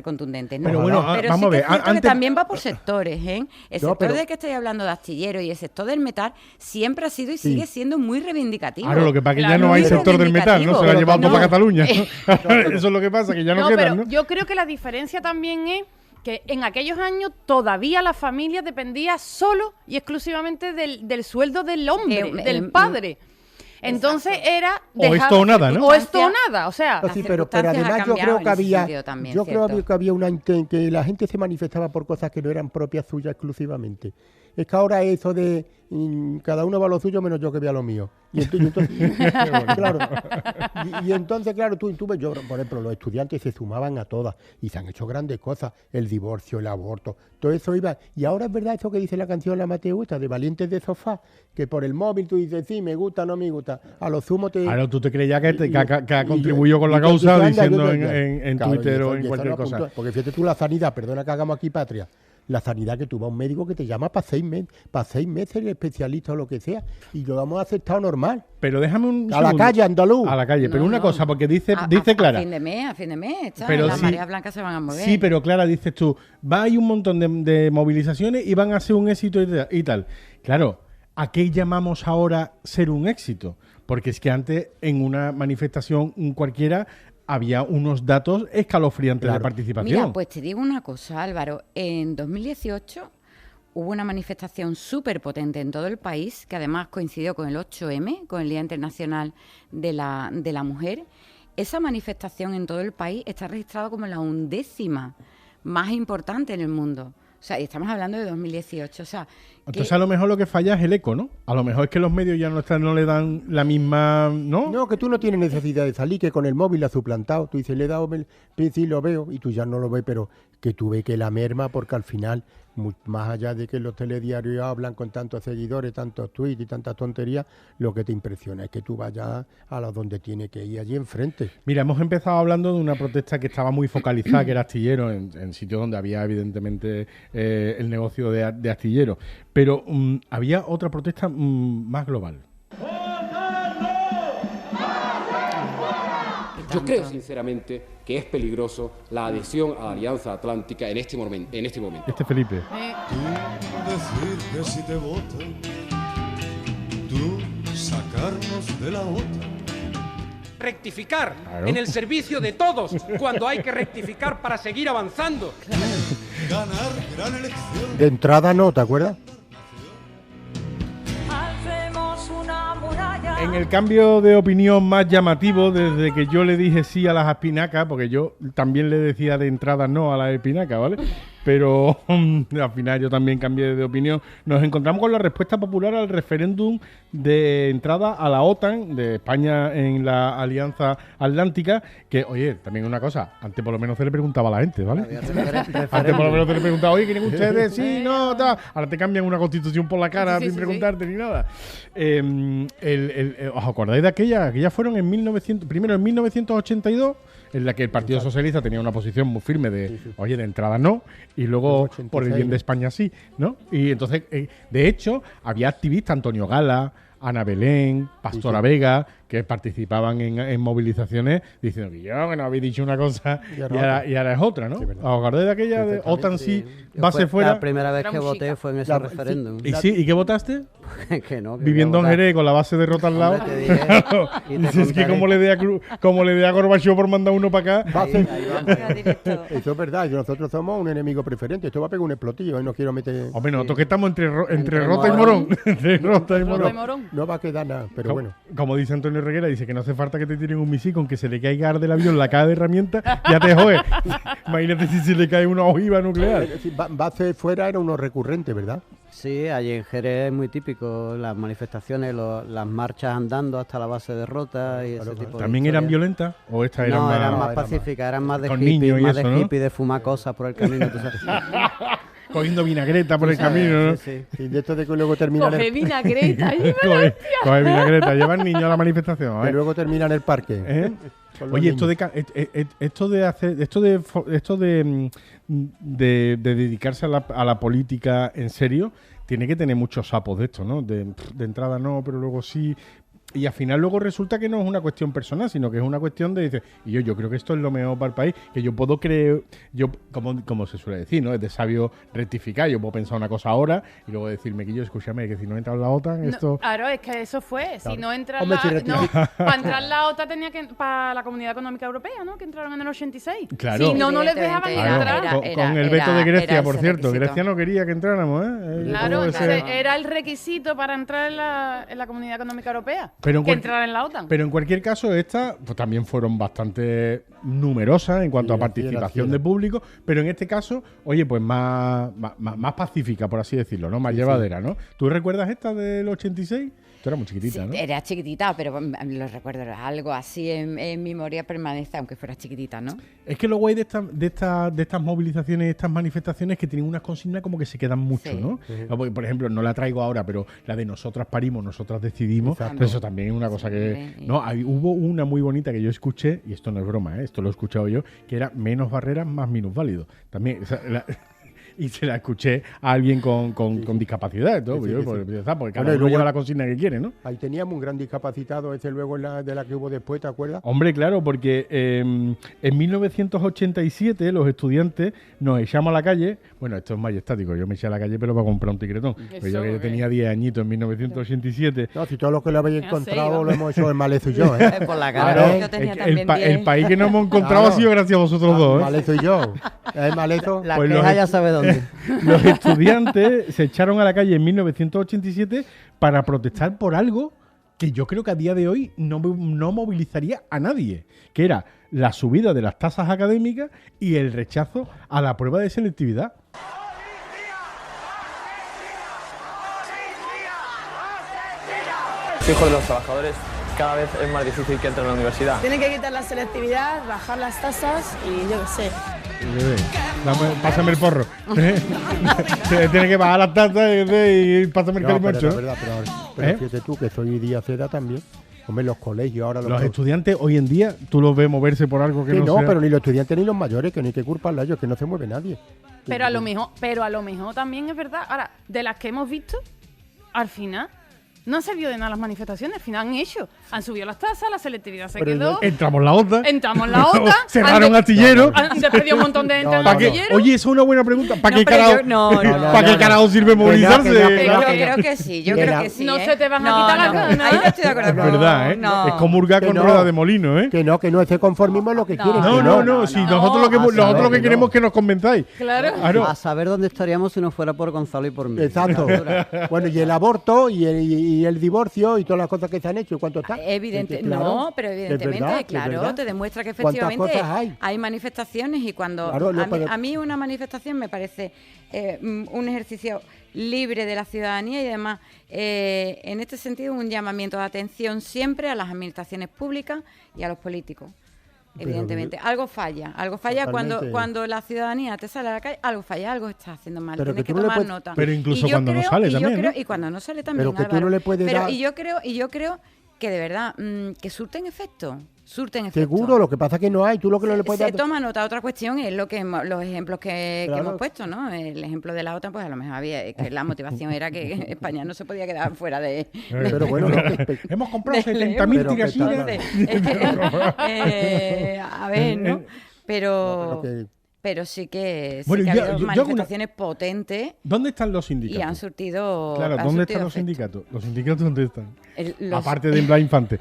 contundentes, ¿no? Pero bueno, Pero vamos sí a que ver, es cierto que antes- también va por sectores, ¿eh? El No, sector pero- del que estoy hablando de astillero y el sector del metal siempre ha sido y sigue siendo muy reivindicativo. Claro, lo que pasa es que ya Claro, no hay muy sector del metal, ¿no? Se lo ha reivindicativo. llevado todo No. para Cataluña. Eso es lo que pasa, que ya no, No, quedan, pero ¿no? yo creo que la diferencia también es que en aquellos años todavía la familia dependía solo y exclusivamente del sueldo del hombre, del padre. Entonces era... O esto o nada, ¿no? O esto o nada, o sea... No, sí, Las pero circunstancias además han yo creo cambiado que en ese había, sentido también, yo creo ¿cierto? que había que la gente se manifestaba por cosas que no eran propias suyas exclusivamente. es que ahora eso de cada uno va a lo suyo menos yo que vea lo mío. Y entonces, claro, y entonces, claro, tú ves, yo, por ejemplo, los estudiantes se sumaban a todas y se han hecho grandes cosas, el divorcio, el aborto, todo eso iba. Y ahora es verdad eso que dice la canción La Mateusta, de Valientes de Sofá, que por el móvil tú dices, sí, me gusta, no me gusta, a lo sumo te... Claro, tú te crees ya que ha contribuido con la causa diciendo en claro, Twitter o y en eso cualquier lo cosa. apuntó, porque fíjate tú la sanidad, perdona que hagamos aquí patria, la sanidad que tú vas a un médico que te llama para 6 meses el especialista o lo que sea, y lo hemos aceptado normal. Pero déjame un A la calle, andaluz. A la calle, pero No, una no. cosa, porque dice Clara. A fin de mes, está, Pero las sí- mareas blancas se van a mover. Sí, pero Clara, dices tú, va a ir un montón de movilizaciones y van a ser un éxito y tal. Claro, ¿a qué llamamos ahora ser un éxito? Porque es que antes en una manifestación cualquiera había unos datos escalofriantes de Claro. participación. Mira, pues te digo una cosa, Álvaro. En 2018 hubo una manifestación súper potente en todo el país, que además coincidió con el 8M, con el Día Internacional de la Mujer. Esa manifestación en todo el país está registrada como la 11ª más importante en el mundo. O sea, y estamos hablando de 2018. O sea, Entonces a lo mejor lo que falla es el eco, ¿no? A lo mejor es que los medios ya no le dan la misma... ¿No? No, que tú no tienes necesidad de salir, que con el móvil ha suplantado. Tú dices, le he dado, sí, lo veo, y tú ya no lo ves, pero que tú ves que la merma, porque al final, más allá de que los telediarios hablan con tantos seguidores, tantos tweets y tantas tonterías, lo que te impresiona es que tú vayas a donde tiene que ir, allí enfrente. Mira, hemos empezado hablando de una protesta que estaba muy focalizada, que era astillero, en sitios donde había evidentemente el negocio de astillero. Pero había otra protesta más global. Yo creo sinceramente que es peligroso la adhesión a la Alianza Atlántica en este momento. Este Felipe. Decir que si te votan, tú sacarnos de la OTAN. Rectificar Claro. en el servicio de todos cuando hay que rectificar para seguir avanzando. Ganar gran elección. De entrada no, ¿te acuerdas? En el cambio de opinión más llamativo, desde que yo le dije sí a las espinacas, porque yo también le decía de entrada no a las espinacas, ¿vale? Pero al final yo también cambié de opinión. Nos encontramos con la respuesta popular al referéndum de entrada a la OTAN de España en la Alianza Atlántica, que, oye, también una cosa, antes por lo menos se le preguntaba a la gente, ¿vale? Antes por lo menos se le preguntaba, oye, ¿quieren ustedes? Sí, no, tal. Ahora te cambian una constitución por la cara sin preguntarte ni nada. ¿Os acordáis de aquella? Aquellas fueron en 1982, en la que el Partido Socialista tenía una posición muy firme de, oye, de entrada no, y luego por el bien de España sí, ¿no? Y entonces, de hecho, había activistas, Antonio Gala, Ana Belén, Pastora Vega, que participaban en movilizaciones diciendo que yo, que no habéis dicho una cosa y ahora es otra, ¿no? ¿Os acordáis de aquella de OTAN sí, base fuera? La primera vez que voté fue en ese referéndum. ¿Y sí? ¿Y qué votaste? Que no, que Viviendo en voy a votar. Jerez con la base de rota al lado. Hombre, te dije, Claro. y te Dices que contaré. como le dé a Gorbachov por mandar uno para acá. Eso es verdad, y nosotros somos un enemigo preferente. Esto va a pegar un explotillo, y no quiero meter... Hombre, nosotros que estamos entre Rota y Morón. Morón. Entre Rota y Morón. No va a quedar nada, pero bueno. Como dice Antonio Reguera, dice que no hace falta que te tiren un misil, con que se le caiga del avión la caja de herramientas, ya te jode. Imagínate si se le cae una ojiva nuclear. Base fuera era uno recurrente, ¿verdad? Sí, allí en Jerez es muy típico las manifestaciones, las marchas andando hasta la base de Rota y ese tipo de ¿También eran historias. violentas? ¿O estas eran No, más...? eran más pacíficas, eran más de Con hippie, niños y más eso, de ¿no? hippie, de fumar cosas por el camino. tú sabes. Cogiendo vinagreta por el camino, ¿no? Sí. Y de esto de que luego terminan Coge vinagreta. Coge vinagreta, llevan niños a la manifestación. A que ver. luego terminan en el parque. ¿Eh? Con los Oye, esto niños. de dedicarse a la política en serio tiene que tener muchos sapos de esto, ¿no? De entrada no, pero luego sí. Y al final luego resulta que no es una cuestión personal, sino que es una cuestión de, dice, y yo creo que esto es lo mejor para el país, que yo puedo creer, como se suele decir, ¿no? Es de sabio rectificar, yo puedo pensar una cosa ahora y luego decirme que yo, escúchame, que si no entra en la OTAN, esto... Claro, es que eso fue. Si no entra Hombre, si para entrar en la OTAN tenía que para la Comunidad Económica Europea, ¿no? Que entraron en el 86. Claro. Si no, no les dejaban Claro, entrar. con el veto de Grecia, era por ese cierto. requisito. Grecia no quería que entráramos, ¿eh? Claro, Todo ese- entonces era el requisito para entrar en la Comunidad Económica Europea. que entrar en la OTAN. Pero en cualquier caso, estas pues, también fueron bastante numerosas en cuanto a participación de público, pero en este caso, oye, pues más pacífica, por así decirlo, ¿no? Más llevadera, ¿no? ¿Tú recuerdas esta del 86? Tú eras muy chiquitita, Sí, ¿no? era chiquitita, pero lo recuerdo, era algo así en memoria permanece, aunque fuera chiquitita, ¿no? Es que lo guay de estas movilizaciones, estas manifestaciones, que tienen unas consignas como que se quedan mucho, Sí. ¿no? Porque, por ejemplo, no la traigo ahora, pero la de nosotras parimos, nosotras decidimos, eso también es una cosa que... No, hubo una muy bonita que yo escuché, y esto no es broma, esto lo he escuchado yo, que era menos barreras, más minusválidos. También... y se la escuché a alguien con discapacidad, ¿no? Porque cada uno lleva la consigna que quiere, ¿no? Ahí teníamos un gran discapacitado, ese luego de la que hubo después, ¿te acuerdas? Hombre, claro, porque en 1987 los estudiantes nos echamos a la calle. Bueno, esto es majestático, yo me eché a la calle pero para comprar un ticretón. Pero yo que tenía 10 añitos en 1987. No, si todos los que lo habéis encontrado lo hemos hecho el Malezo y yo, ¿eh? Por la Claro, cara. Yo tenía también el país que nos hemos encontrado ha sido gracias a vosotros dos, ¿eh? Malezo y yo. El Malezo. La Pues queja ya sabe dónde. Los estudiantes se echaron a la calle en 1987 para protestar por algo que yo creo que a día de hoy no movilizaría a nadie, que era la subida de las tasas académicas y el rechazo a la prueba de selectividad. Hijo de los trabajadores, cada vez es más difícil que entren a la universidad. Tienen que quitar la selectividad, bajar las tasas y yo qué sé. Pásame el porro. Tiene que bajar las tasas y pásame el calimocho. Pero es verdad, pero fíjate tú que soy Díaz Ceda también. Hombre, los colegios ahora... Los estudiantes hoy en día, tú los ves moverse por algo que no sea... No, pero ni los estudiantes ni los mayores, que no hay que culparlos a ellos, que no se mueve nadie. Pero a lo mejor también es verdad. Ahora, de las que hemos visto, al final no han servido de nada las manifestaciones. Al final han subido las tasas, la selectividad se quedó. Entramos en la OTAN. Cerraron astilleros. Han despedido un montón de gente en los astilleros. Oye, eso es una buena pregunta. ¿Para qué carajo sirve Yo movilizarse? creo que sí, No se te van a quitar las ganas. Ahí no estoy de acuerdo. Es verdad, ¿eh? No. Es como hurgar con rueda de molino, ¿eh? Que no, ese conformismo es lo que quieren. No. Si nosotros lo que queremos es que nos convenzáis. Claro. A saber dónde estaríamos si no fuera por Gonzalo y por mí. Exacto. Bueno, y el aborto y el divorcio y todas las cosas que se han hecho. ¿Y cuánto está? Evidentemente, Claro. no, pero evidentemente, Es claro, verdad. te demuestra que ¿Cuántas efectivamente cosas hay? manifestaciones y cuando Claro, a mí una manifestación me parece un ejercicio libre de la ciudadanía y además en este sentido un llamamiento de atención siempre a las administraciones públicas y a los políticos. Evidentemente, algo falla cuando la ciudadanía te sale a la calle, algo falla, algo está haciendo mal, Pero tienes que que tú no le tomar puedes- nota. Pero incluso cuando no sale también, ¿no? Y cuando no sale también, Pero que tú Álvaro. no le puedes Pero dar- y yo creo que de verdad que surten efecto. Seguro, lo que pasa es que no hay. Tú lo que no le puedes Se dar... toma nota. Otra cuestión es los ejemplos que Claro. hemos puesto, ¿no? El ejemplo de la OTAN, pues a lo mejor había que la motivación era que España no se podía quedar fuera de... Pero bueno, hemos comprado del 70.000 euro. tirasinas. A ver, ¿no? Pero sí que, Bueno, ha yo- habido yo- manifestaciones potentes ¿Dónde están los sindicatos? y han surtido... Claro, han ¿dónde surtido están los efecto. sindicatos? ¿Los sindicatos dónde están? Los- Aparte de en Blas Infante.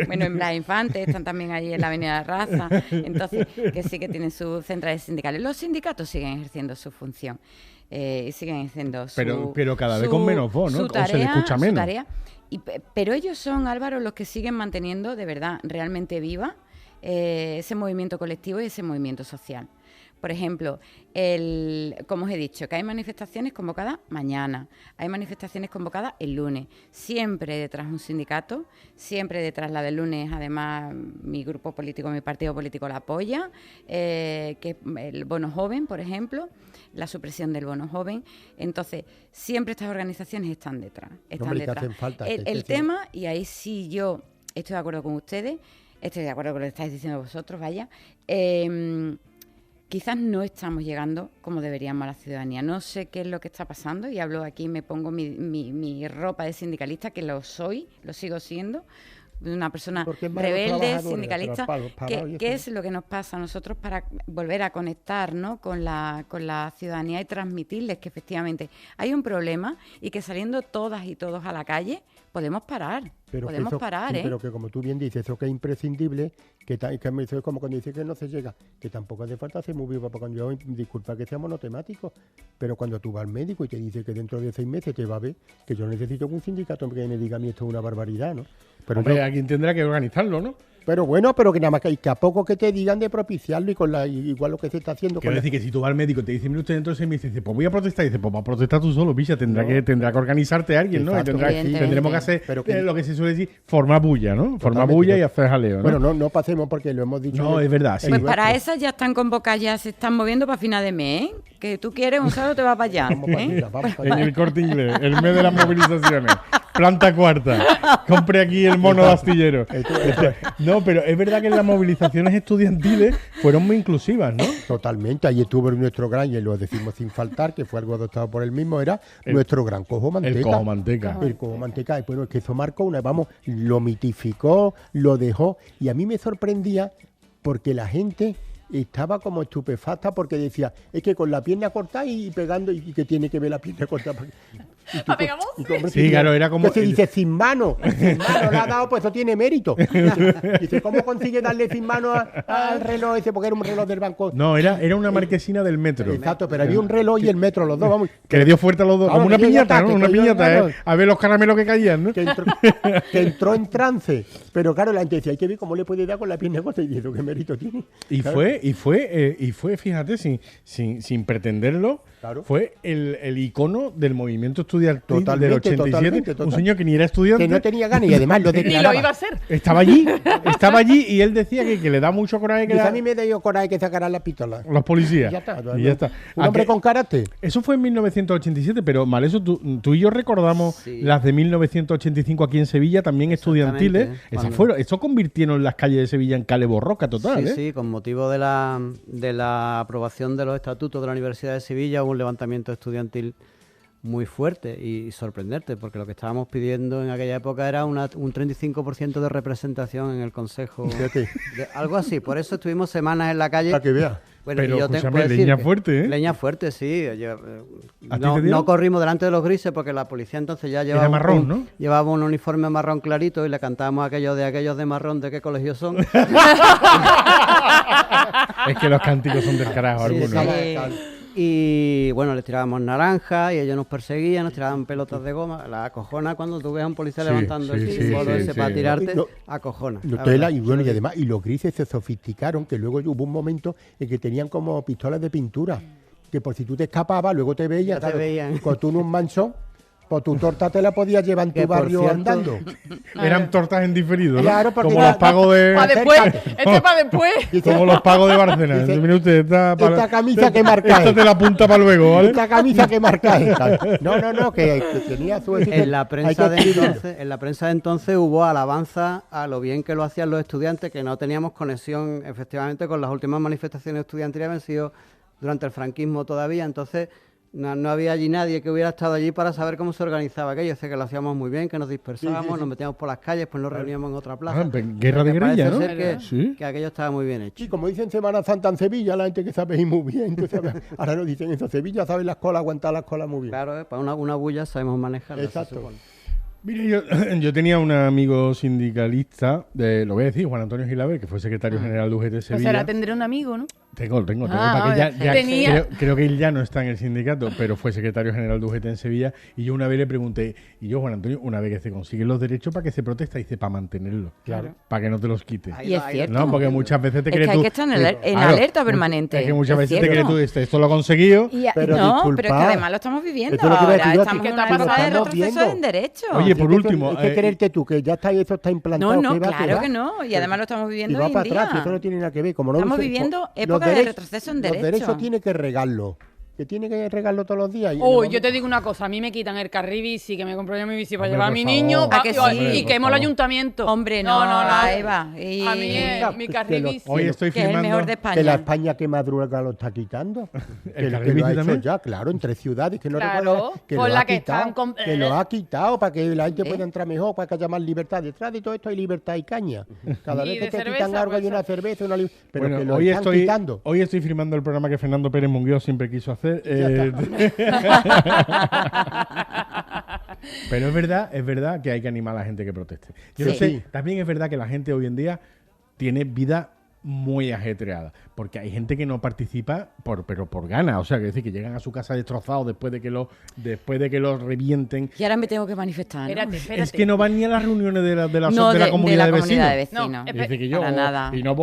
Bueno, en Blas Infante están también allí en la Avenida de la Raza, entonces que sí que tienen sus centrales sindicales. Los sindicatos siguen ejerciendo su función y siguen haciendo su Pero cada vez con menos voz, ¿no? su O se le tarea, escucha su menos. tarea. Pero ellos son, Álvaro, los que siguen manteniendo de verdad realmente viva ese movimiento colectivo y ese movimiento social. Por ejemplo, como os he dicho, que hay manifestaciones convocadas mañana, hay manifestaciones convocadas el lunes, siempre detrás un sindicato, siempre detrás la del lunes, además mi grupo político, mi partido político la apoya, que es el bono joven, por ejemplo, la supresión del bono joven. Entonces, siempre estas organizaciones están detrás. Hombre, que hacen falta, El tema, y ahí sí yo estoy de acuerdo con ustedes, estoy de acuerdo con lo que estáis diciendo vosotros, vaya, quizás no estamos llegando como deberíamos a la ciudadanía. No sé qué es lo que está pasando y hablo aquí, me pongo mi ropa de sindicalista, que lo soy, lo sigo siendo, una persona Porque es más los rebelde, trabajadores, sindicalista. los parados y ¿Qué eso, es lo que nos pasa a nosotros para volver a conectar, ¿no?, con la ciudadanía y transmitirles que efectivamente hay un problema y que saliendo todas y todos a la calle podemos parar. Pero Podemos eso, parar, sí, ¿eh? pero que como tú bien dices, eso que es imprescindible, que eso es como cuando dice que no se llega, que tampoco hace falta ser muy vivo para cuando yo, disculpa que sea monotemático, pero cuando tú vas al médico y te dice que dentro de 6 meses te va a ver, que yo necesito que un sindicato que me diga a mí esto es una barbaridad, ¿no? Pero Hombre, no, alguien tendrá que organizarlo, ¿no? pero bueno, pero que nada más que a poco que te digan de propiciarlo y con igual lo que se está haciendo. Quiero con decir que si tú vas al médico y te dice, mire usted dentro de 6 meses, dice, pues voy a protestar, y dice, pues va a protestar tú solo, picha, tendrá que organizarte alguien, ¿no? Y Exacto, tendremos que hacer pero que- lo que se suele decir, formar bulla, ¿no? Formar Totalmente, bulla y no. hacer jaleo, ¿no? Bueno, no pasemos porque lo hemos dicho. No, es verdad, sí. Pues para esas ya están convocadas, ya se están moviendo para final de mes, ¿eh? Que tú quieres, Gonzalo, te va para allá. ¿eh? En el Corte Inglés, el mes de las movilizaciones. Planta cuarta. Compre aquí el mono de astillero. No, pero es verdad que las movilizaciones estudiantiles fueron muy inclusivas, ¿no? Totalmente. Ahí estuvo nuestro gran, y lo decimos sin faltar, que fue algo adoptado por él mismo, era nuestro gran Cojo Manteca. El Cojo Manteca. El Cojo Manteca. Y bueno, es que eso marcó lo mitificó, lo dejó. Y a mí me sorprendía porque la gente estaba como estupefacta porque decía, es que con la pierna cortada y pegando, y que tiene que ver la pierna cortada. ¿Pegamos? Sí, claro, era como... Que se dice sin mano le ha dado, pues eso tiene mérito. Dice, ¿cómo consigue darle sin mano al reloj ese? Porque era un reloj del banco. No, era una marquesina del metro. Exacto, pero había un reloj y el metro, los dos, vamos. Que le dio fuerte a los dos, Claro, como una que piñata, ya ¿no? está, Una que piñata, claro. a ver los caramelos que caían, ¿no? Que entró en trance. Pero claro, la gente decía, hay que ver cómo le puede dar con la pierna corta, y dice, ¿qué mérito tiene? Y Claro. fue, fíjate, sin pretenderlo, Claro. fue el icono del movimiento estudiantil Totalmente, del 87. totalmente. Un señor que ni era estudiante. Que no tenía ganas y además lo Ni declaraba. lo iba a hacer. Estaba allí y él decía que le da mucho coraje que Dice, a mí me dio coraje que sacaran las pistolas. los policías. Ya está. Y ya está. Un hombre con carácter. Eso fue en 1987, pero Maleso, tú y yo recordamos Sí. las de 1985 aquí en Sevilla, también estudiantiles. Cuando- Eso convirtieron las calles de Sevilla en Cale Borroca total, Sí, ¿eh? sí, con motivo de la aprobación de los estatutos de la Universidad de Sevilla hubo un levantamiento estudiantil muy fuerte y sorprendente, porque lo que estábamos pidiendo en aquella época era un 35% de representación en el Consejo. Fíjate. Algo así, por eso estuvimos semanas en la calle. Para que vea. Bueno, Pero, y yo escúchame, puedo decir leña que- fuerte, ¿eh? Leña fuerte, sí. ¿A ti No, te dieron? no corrimos delante de los grises porque la policía entonces ya llevaba, marrón, ¿no? llevaba un uniforme marrón clarito y le cantábamos aquellos de marrón de qué colegio son. Es que los cánticos son del carajo, Sí, algunos. sí. Y bueno, les tirábamos naranja y ellos nos perseguían, nos tiraban pelotas de goma. La acojona cuando tú ves a un policía Sí, levantando el sí, símbolo sí, ese sí. para tirarte, No, acojona. la Nutella, verdad. y bueno, y además, y los grises se sofisticaron, que luego hubo un momento en que tenían como pistolas de pintura, que por si tú te escapabas, luego te veían, Ya te claro, veían. con tú en un manchón, pues tu torta te la podías llevar en tu Que, por barrio cierto, andando. Eran tortas en diferido, ¿no? Claro, porque como ya- los pagos de... Para después. Este para después. Como los pagos de Bárcena. Dice, Mire usted, esta camisa que marca Esta es. te la apunta para luego, ¿vale? Esta camisa que marca esta. No, que tenía su... En la hay prensa que de escribirlo. entonces hubo alabanza a lo bien que lo hacían los estudiantes, que no teníamos conexión efectivamente con las últimas manifestaciones estudiantiles, habían sido durante el franquismo todavía, entonces no había allí nadie que hubiera estado allí para saber cómo se organizaba aquello. Sé que lo hacíamos muy bien, que nos dispersábamos, Sí, sí. nos metíamos por las calles, pues nos reuníamos en otra plaza. Guerra de Porque guerrilla, parece ¿no? ser que, Sí. que aquello estaba muy bien hecho. Sí, como dicen Semana Santa en Sevilla, la gente que sabe ir muy bien. tú sabes. Ahora nos dicen eso, Sevilla sabe las colas, aguantar las colas muy bien. Claro, para una bulla sabemos manejarla. se Exacto. supone. Mire, yo tenía un amigo sindicalista, lo voy a decir, Juan Antonio Gilaber, que fue secretario general de UGT Pues Sevilla. será, tendré un amigo, ¿no? Tengo, Ah, para que ya tenía. creo que él ya no está en el sindicato, pero fue secretario general de UGT en Sevilla, y yo una vez le pregunté, y yo, Juan Antonio, una vez que se consiguen los derechos, ¿para qué se protesta? Dice, para mantenerlos, Claro. para que no te los quite. Y es cierto. No, porque muchas veces te Es crees que hay tú... que estar en Claro, alerta permanente. Es que muchas Es veces te cierto. crees tú, esto lo he conseguido. Pero no, disculpa, pero es que además lo estamos viviendo eso es lo que iba a ahora. decir yo, Estamos ¿qué en te ha una pasado? etapa de Estamos retroceso viendo. en derechos. Oye, por Es que último, Es que creerte tú, que ya está y eso está implantado. No, que va, claro va. que no. Y además lo estamos Y viviendo va hoy en para día. atrás, eso no tiene nada que ver. Como no Estamos dice- viviendo los época de derechos- retroceso en Los derechos derechos. tiene que regarlo. Que tiene que regarlo todos los días. Y Uy, en yo el te digo una cosa, a mí me quitan el carril bici, que me compro yo mi bici para Hombre, llevar a por mi favor. niño ¿A que sí? y Por quemo el favor. ayuntamiento. Hombre, no, Eva. Y- A mí mi carril lo- bici. Hoy estoy que es el firmando... mejor de Que la España. España que madruga lo está quitando. ¿El que carril lo ha bici hecho también? ya, claro, en 3 ciudades. Que no Claro, recuerdo, que por lo la ha que quitado. están con- Que lo ha quitado para que la gente pueda entrar mejor, para que haya más libertad. Detrás de todo esto hay libertad y caña. Cada Y vez que de te cerveza, quitan algo hay pues, una cerveza, una pero Bueno, que lo hoy están estoy, quitando. hoy estoy firmando el programa que Fernando Pérez Munguió siempre quiso hacer. Pero es verdad que hay que animar a la gente que proteste. Yo no sé, también es verdad que la gente hoy en día tiene vida muy ajetreada, porque hay gente que no participa pero por ganas, o sea, que decir que llegan a su casa destrozados después de que los revienten. Y ahora me tengo que manifestar, ¿no? Espérate. Es que no van ni a las reuniones de la comunidad de vecinos. No, Dice que yo, para nada. Si no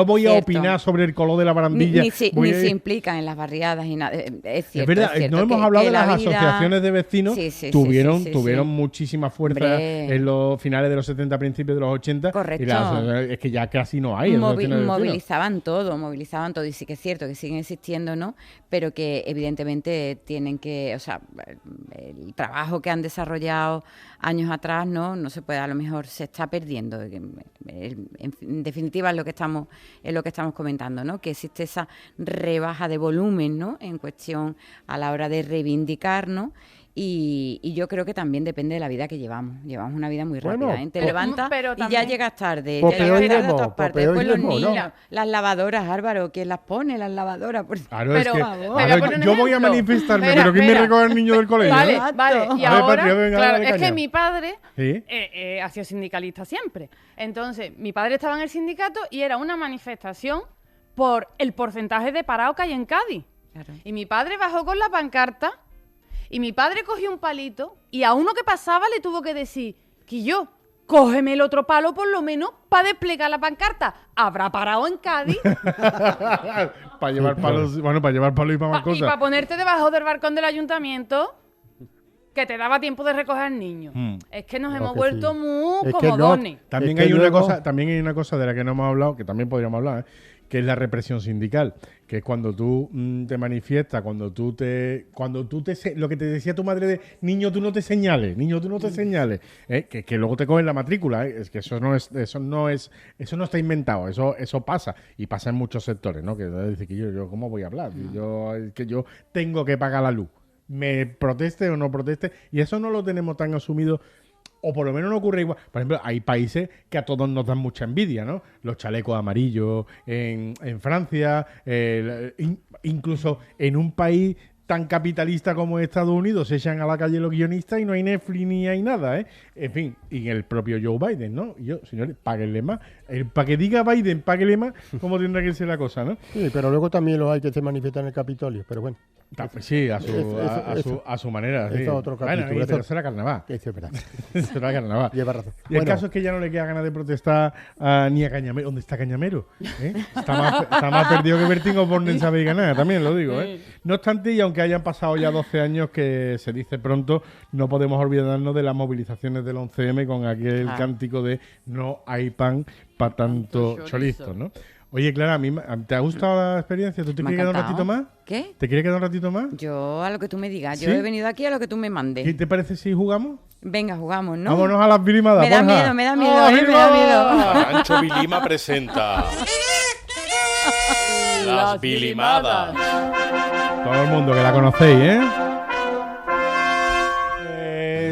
voy a opinar sobre el color de la barandilla, ni se implican en las barriadas y nada. Es cierto. Es verdad, no hemos hablado de las asociaciones de vecinos. Tuvieron muchísima fuerza en los finales de los 70, principios de los 80. Correcto. Y es que ya casi no hay. Movilizaban todo. Y sí que es cierto que siguen existiendo, ¿no? Pero que evidentemente tienen que, o sea, el trabajo que han desarrollado años atrás, no se puede, a lo mejor se está perdiendo. En definitiva es lo que estamos comentando, ¿no? Que existe esa rebaja de volumen, ¿no? En cuestión a la hora de reivindicar, ¿no? Y yo creo que también depende de la vida que llevamos. Llevamos una vida muy rápida, ¿eh? Te levantas y ya llegas tarde. Ya llegas tarde a todas partes. Después los niños, las lavadoras, Álvaro, ¿quién las pone? Las lavadoras. Claro, es que yo voy a manifestarme, pero ¿quién me recoge el niño del colegio? Vale. Y ahora, claro, es que mi padre ha sido sindicalista siempre. Entonces, mi padre estaba en el sindicato y era una manifestación por el porcentaje de parado que hay en Cádiz. Claro. Y mi padre bajó con la pancarta. Y mi padre cogió un palito y a uno que pasaba le tuvo que decir: Quillo, cógeme el otro palo por lo menos para desplegar la pancarta. ¿Habrá parado en Cádiz? Para llevar palos, para llevar palos y para más cosas. Y para ponerte debajo del balcón del ayuntamiento, que te daba tiempo de recoger al niño. Es que nos hemos vuelto muy comodones. También hay una cosa de la que no hemos hablado, que también podríamos hablar, que es la represión sindical, que es cuando tú te manifiestas, lo que te decía tu madre de niño, tú no te señales, que luego te cogen la matrícula, es que eso no está inventado, eso pasa, y pasa en muchos sectores, ¿no? Que dice que yo ¿cómo voy a hablar? Que yo tengo que pagar la luz, me proteste o no proteste, y eso no lo tenemos tan asumido. O por lo menos no ocurre igual. Por ejemplo, hay países que a todos nos dan mucha envidia, ¿no? Los chalecos amarillos en Francia, incluso en un país tan capitalista como Estados Unidos se echan a la calle los guionistas y no hay Netflix ni hay nada, ¿eh? En fin, y el propio Joe Biden, ¿no? Y yo, señores, páguenle más. Para que diga Biden, páguenle más, ¿cómo tendrá que ser la cosa, no? Sí, pero luego también los hay que se manifiestan en el Capitolio, pero bueno. Sí, a su manera. Sí. Es otro capítulo. Bueno, eso será carnaval. Eso es verdad. Será carnaval. Lleva razón. Y el caso es que ya no le queda ganas de protestar ni a Cañamero. ¿Dónde está Cañamero? Está más perdido que Bertín Osborne en saber ganar, también lo digo, ¿eh? No obstante, y aunque hayan pasado ya 12 años, que se dice pronto, no podemos olvidarnos de las movilizaciones del 11M con aquel cántico de no hay pan para tanto chorizo, ¿no? Oye, Clara, ¿te ha gustado la experiencia? ¿Tú te quieres quedar un ratito más? ¿Qué? ¿Te quieres quedar un ratito más? Yo a lo que tú me digas. ¿Sí? Yo he venido aquí a lo que tú me mandes. ¿Qué te parece si jugamos? Venga, jugamos, ¿no? Vámonos a las bilimadas. Me da miedo, me da miedo. Arancho Vilima presenta las bilimadas. Todo el mundo que la conocéis, ¿eh?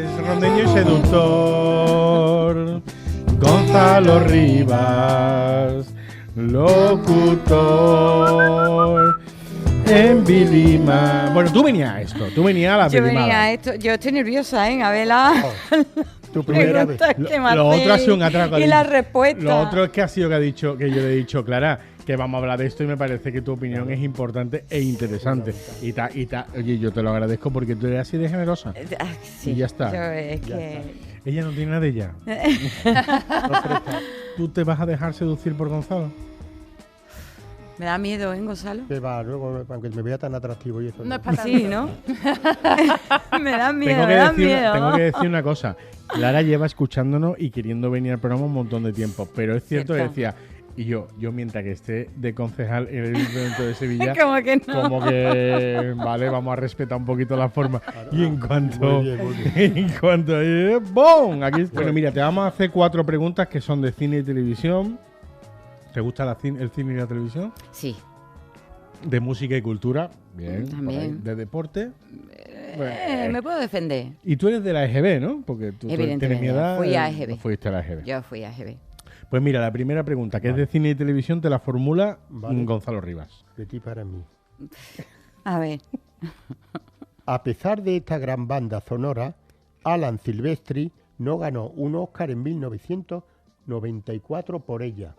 Es rondeño y seductor Gonzalo Rivas, locutor en Vilima. Bueno, tú venías a esto, tú venías a la Bilimada. Yo venía a esto, yo estoy nerviosa, ¿eh? A verla. Tu primera vez. Lo otro ha sido un atraco. Y la respuesta. Lo otro es que ha sido que yo le he dicho, Clara, que vamos a hablar de esto y me parece que tu opinión es importante e interesante. Oye, yo te lo agradezco porque tú eres así de generosa. Sí, y ya está. Ella no tiene nada de ella. ¿Tú te vas a dejar seducir por Gonzalo? Me da miedo, ¿eh, Gonzalo? Que va, luego, aunque me vea tan atractivo y eso. No es para tanto. Sí, ¿no? Me da miedo, tengo que decir una cosa. Clara lleva escuchándonos y queriendo venir al programa un montón de tiempo. Pero es cierto que decía... Y yo mientras que esté de concejal en el Ayuntamiento de Sevilla, como que no. Como que, vale, vamos a respetar un poquito la forma. Y en cuanto... ¡Bum! Aquí, bueno, mira, te vamos a hacer 4 preguntas que son de cine y televisión. ¿Te gusta el cine y la televisión? Sí. De música y cultura. Bien. También. De deporte. Me puedo defender. Y tú eres de la EGB, ¿no? Porque tú tienes mi edad. Fui a EGB. Fuiste a la EGB. Yo fui a EGB. Pues mira, la primera pregunta, que es de cine y televisión, te la formula Gonzalo Rivas. De ti para mí. A ver. A pesar de esta gran banda sonora, Alan Silvestri no ganó un Oscar en 1994 por ella.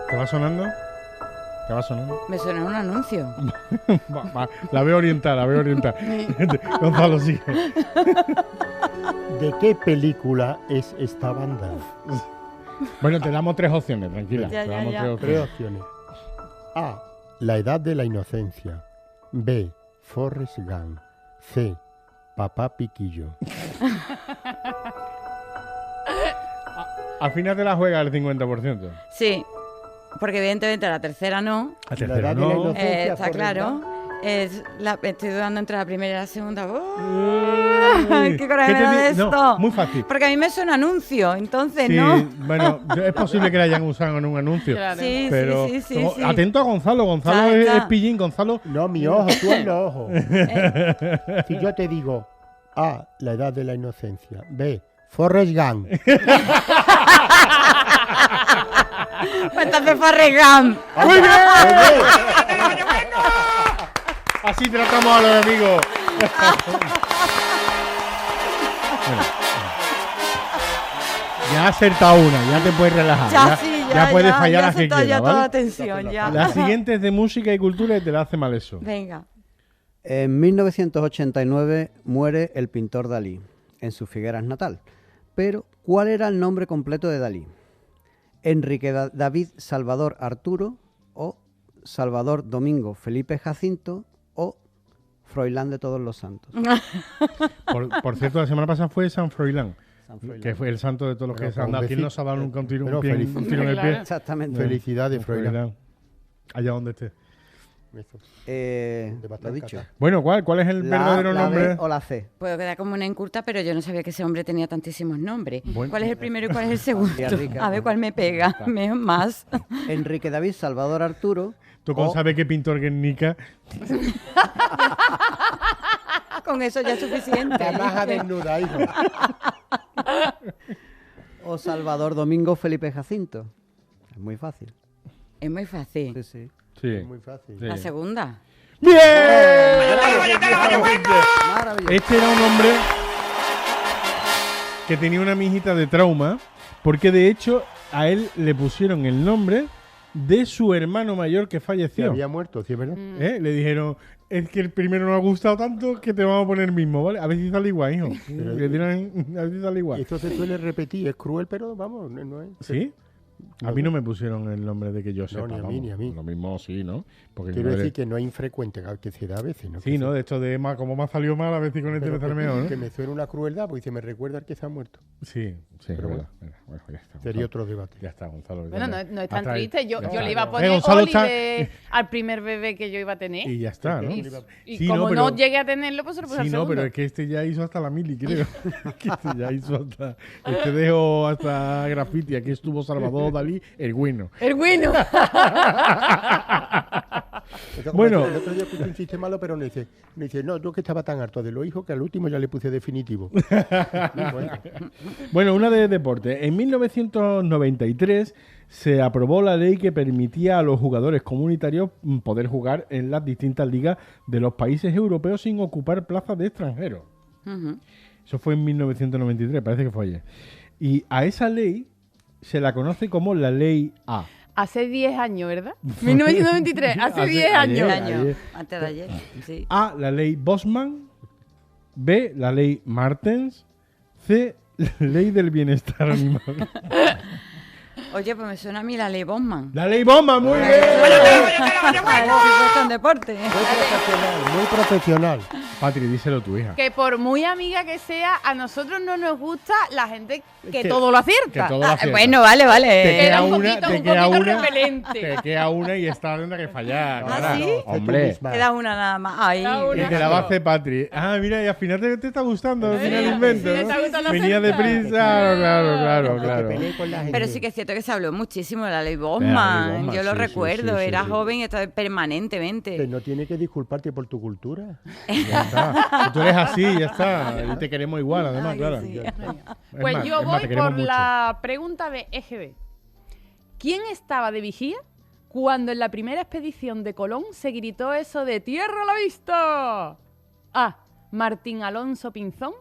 ¿Te va sonando? ¿Te va sonando? Me suena un anuncio. La veo orientada, Gonzalo, sigue. ¿De qué película es esta banda? Bueno, te damos 3 opciones, tranquila. Ya, te ya, damos ya. 3 Tres opciones. opciones. A. La edad de la inocencia. B. Forrest Gump. C. Papá Piquillo. Al final te la juega el 50%. Sí, porque evidentemente la tercera no. La edad tercera de la no. inocencia. Está Forrest claro. Gump. Estoy dudando entre la primera y la segunda. Uy. ¡Qué coraje ¿Qué me te da di- no, esto! muy fácil. Porque a mí me suena anuncio, entonces Sí, no. bueno, es posible que la hayan usado en un anuncio. Claro. Sí, Pero sí, sí, como- sí. atento a Gonzalo. Gonzalo Ya es está. pillín. Gonzalo. No, mi ojo, tú en los ojos. Si yo te digo A. La edad de la inocencia. B. Forrest Gump. Pues entonces Forrest Gump. ¡Muy bien! Así tratamos a los amigos. Bueno. Ya has acertado una, ya te puedes relajar. Ya, sí, ya puedes fallar ya las que se está ya quieras, toda ¿vale? la tensión, ya. La siguiente es de música y cultura y te la hace mal eso. Venga. En 1989 muere el pintor Dalí, en su Figueras natal. Pero, ¿cuál era el nombre completo de Dalí? ¿Enrique David Salvador Arturo o Salvador Domingo Felipe Jacinto o Froilán de Todos los Santos? Por cierto, la semana pasada fue San Froilán, San Froilán. que fue el santo de todos los Pero que se han con dado. un ¿Quién no besito. se ha dado nunca un tiro, Pero un pie- feliz- un tiro en el pie? Exactamente. Felicidades, Froilán. Allá donde esté. Eso. Lo dicho. Bueno, ¿cuál es el verdadero la nombre? B o la C. Puedo quedar como una incurta, pero yo no sabía que ese hombre tenía tantísimos nombres. Bueno. ¿Cuál es el primero y cuál es el segundo? Ya, rica. A ver cuál me pega más. Enrique David Salvador Arturo. ¿Tú cómo o- sabes qué pintor Guernica? Con eso ya es suficiente. La maja desnuda, hijo. O Salvador Domingo Felipe Jacinto. Es muy fácil. Es muy fácil. Sí, sí. Sí. Es muy fácil. Sí. La segunda. ¡Bien! Maravilloso. Este era un hombre que tenía una mijita de trauma, porque de hecho a él le pusieron el nombre de su hermano mayor que Se falleció. había muerto, ¿sí es verdad? Le dijeron, es que el primero no ha gustado tanto que te vamos a poner el mismo, ¿vale? A ver si sale igual, hijo. Le dieron, a ver si sale igual. Esto se suele repetir, es cruel, pero vamos, no es. ¿Sí? A mí no me pusieron el nombre de que yo sepa. ni a mí, vamos. ni a mí. Lo mismo sí, ¿no? Porque mi Quiero madre- decir que no es infrecuente, que se da a veces, ¿no? Sí, ¿no? De esto de como me ha salido mal, a ver si con este me sale mejor, Que ¿no? me suena una crueldad, porque se me recuerda al que se ha muerto. Sí, sí. Pero bueno, bueno, ya está. Sería otro debate. Ya está, Gonzalo. Bueno, no es tan Atrae- triste. Yo ya le está. iba a poner Gonzalo Oli está- al primer bebé que yo iba a tener. Y ya está, ¿no? Y Sí, como pero- no llegué a tenerlo, pues se lo puse al Sí, no, segundo. pero es que este ya hizo hasta la mili, creo. Que este ya hizo hasta... Este dejó hasta graffiti. Aquí estuvo Salvador Dalí, el bueno. El bueno. Esto como Bueno. El otro día puse un chiste malo, pero no dice, no, yo que estaba tan harto de los hijos que al último ya le puse definitivo. Bueno, Bueno, una de deporte. En 1993 se aprobó la ley que permitía a los jugadores comunitarios poder jugar en las distintas ligas de los países europeos sin ocupar plazas de extranjeros. Ujú. Eso fue en 1993, parece que fue ayer. Y a esa ley se la conoce como la Ley A. Hace 10 años, ¿verdad? 1993, hace 10 ayer. años. Ayer. Antes de ayer. Sí. A, la Ley Bosman. B, la Ley Martens. C, la Ley del Bienestar Animal. Oye, pues me suena a mí la ley Bosman. ¡La Ley Bosman! ¡Muy bien! En deporte. muy profesional. Patri, díselo tu hija. Que por muy amiga que sea, a nosotros no nos gusta la gente que Que- todo lo acierta. que todo lo acierta. Bueno, vale, Te vale. queda Era un una, poquito- te un queda poquito una, repelente. te queda una y está tendrá que fallar. ¿Ah, claro. sí? Hombre. Queda una nada más. Ay, Queda una. Y te la va a hacer Patri. Ah, mira, y al final te está gustando. Al final Sí, invento, sí, le ¿no? está gustando Venía acertar. deprisa. Claro. Que pelee con la gente. pero sí que es cierto que que se habló muchísimo de la ley De la Bosman. ley Bosman, Yo lo sí, recuerdo, sí, era sí. joven y estaba permanentemente. Que no tiene que disculparte por tu cultura. Ya está. Tú eres así, ya está. Y te queremos igual, además, Ay, claro. sí. Ya está. Pues Es más, yo es más, voy te queremos por mucho. la pregunta de EGB. ¿Quién estaba de vigía cuando en la primera expedición de Colón se gritó eso de ¡tierra a la vista! A. Martín Alonso Pinzón.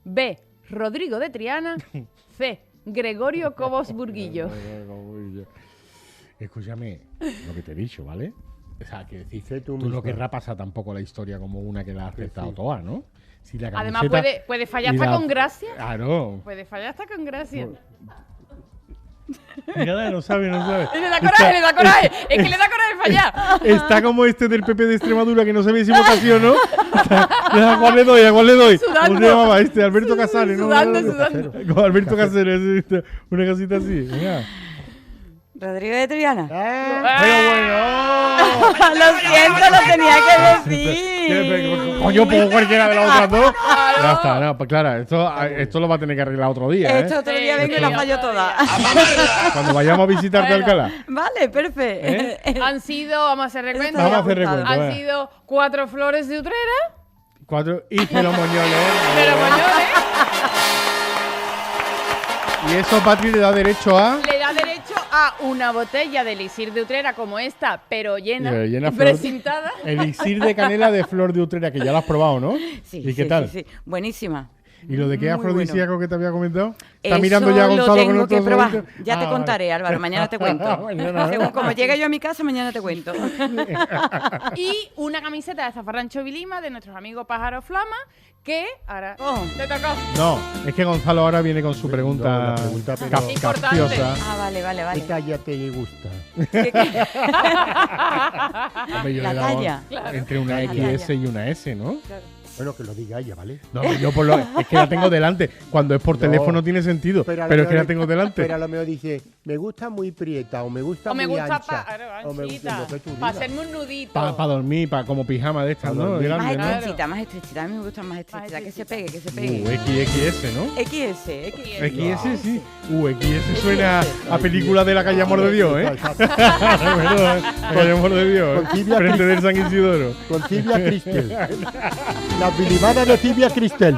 B. Rodrigo de Triana. C. Gregorio Cobos Burguillo. Escúchame lo que te he dicho, ¿vale? O sea, que Dice tú tú no misma. querrás pasar tampoco la historia como una que la ha acertado sí. toda, ¿no? Si la Además camiseta puede fallar y hasta la- con gracia. Claro. Puede fallar hasta con gracia. Nada, no sabe, no sabe. Le da coraje, le da coraje. Es que le da coraje fallar. Está como este del PP de Extremadura que no sabía si votación, ¿no? ¿A cuál le doy? ¿A cuál le doy? Sudando. ¿Cómo se llamaba este? Alberto Casares, ¿no? Sudando. Como Alberto Casares, una casita así. Venga. Rodrigo de Triana. Pero bueno. Lo siento, lo tenía que decir. Coño, pongo cualquiera de las otras dos. Ya está, no, pues claro, esto lo va a tener que arreglar otro día, Esto otro día vengo y la fallo toda. Cuando vayamos a visitarte Alcalá. Vale, perfecto. Han sido, vamos a hacer recuento. Vamos a hacer recuento, Han venga. sido 4 flores de Utrera. 4 y cero moñones. Pero moñones. Y eso, Patri, le da derecho a... Le da derecho a una botella de elixir de Utrera como esta, pero llena, Llena y flor- precintada. Elixir de canela de flor de Utrera, que ya lo has probado, ¿no? Sí, ¿Y qué sí, tal? sí, sí. Buenísima. ¿Y lo de qué Muy afrodisíaco que te había comentado? ¿Está Eso mirando ya a lo Gonzalo con tengo que otros probar. oídos? Ya te Ah, contaré, vale. Álvaro. Mañana te cuento. Mañana. Según como llegue yo a mi casa, mañana te cuento. Y una camiseta de Zafarrancho Vilima de nuestros amigos Pájaro Flama, que ahora te tocó. No, es que Gonzalo ahora viene con su pregunta, No, la pregunta, pero- capciosa. Ah, vale, vale, vale. ¿Qué talla te gusta? Hombre, yo La le he dado talla. entre una La XS talla. y una S, ¿no? Bueno, que lo diga ella, ¿vale? No, yo por lo, es que la tengo delante. Cuando es por teléfono tiene sentido, a pero lo es que mejor- la tengo delante. Pero a lo mejor dice, me gusta muy prieta o me gusta O me muy gusta ancha. o me gusta lo que tú para digas. hacerme un nudito. Para dormir, como pijama de estas, Pa' ¿no? dormir. Grande, Más ¿no? estrechita, más estrechita. A mí me gustan más estrechita. Que se pegue, que se pegue. XXS, ¿no? XS. XS, sí. XS suena a película de la calle Amor de Dios, ¿eh? Bueno, la calle Amor de Dios, Con Silvia frente del San Isidoro. Con Silvia Cristel. La bilimada de Silvia Cristel.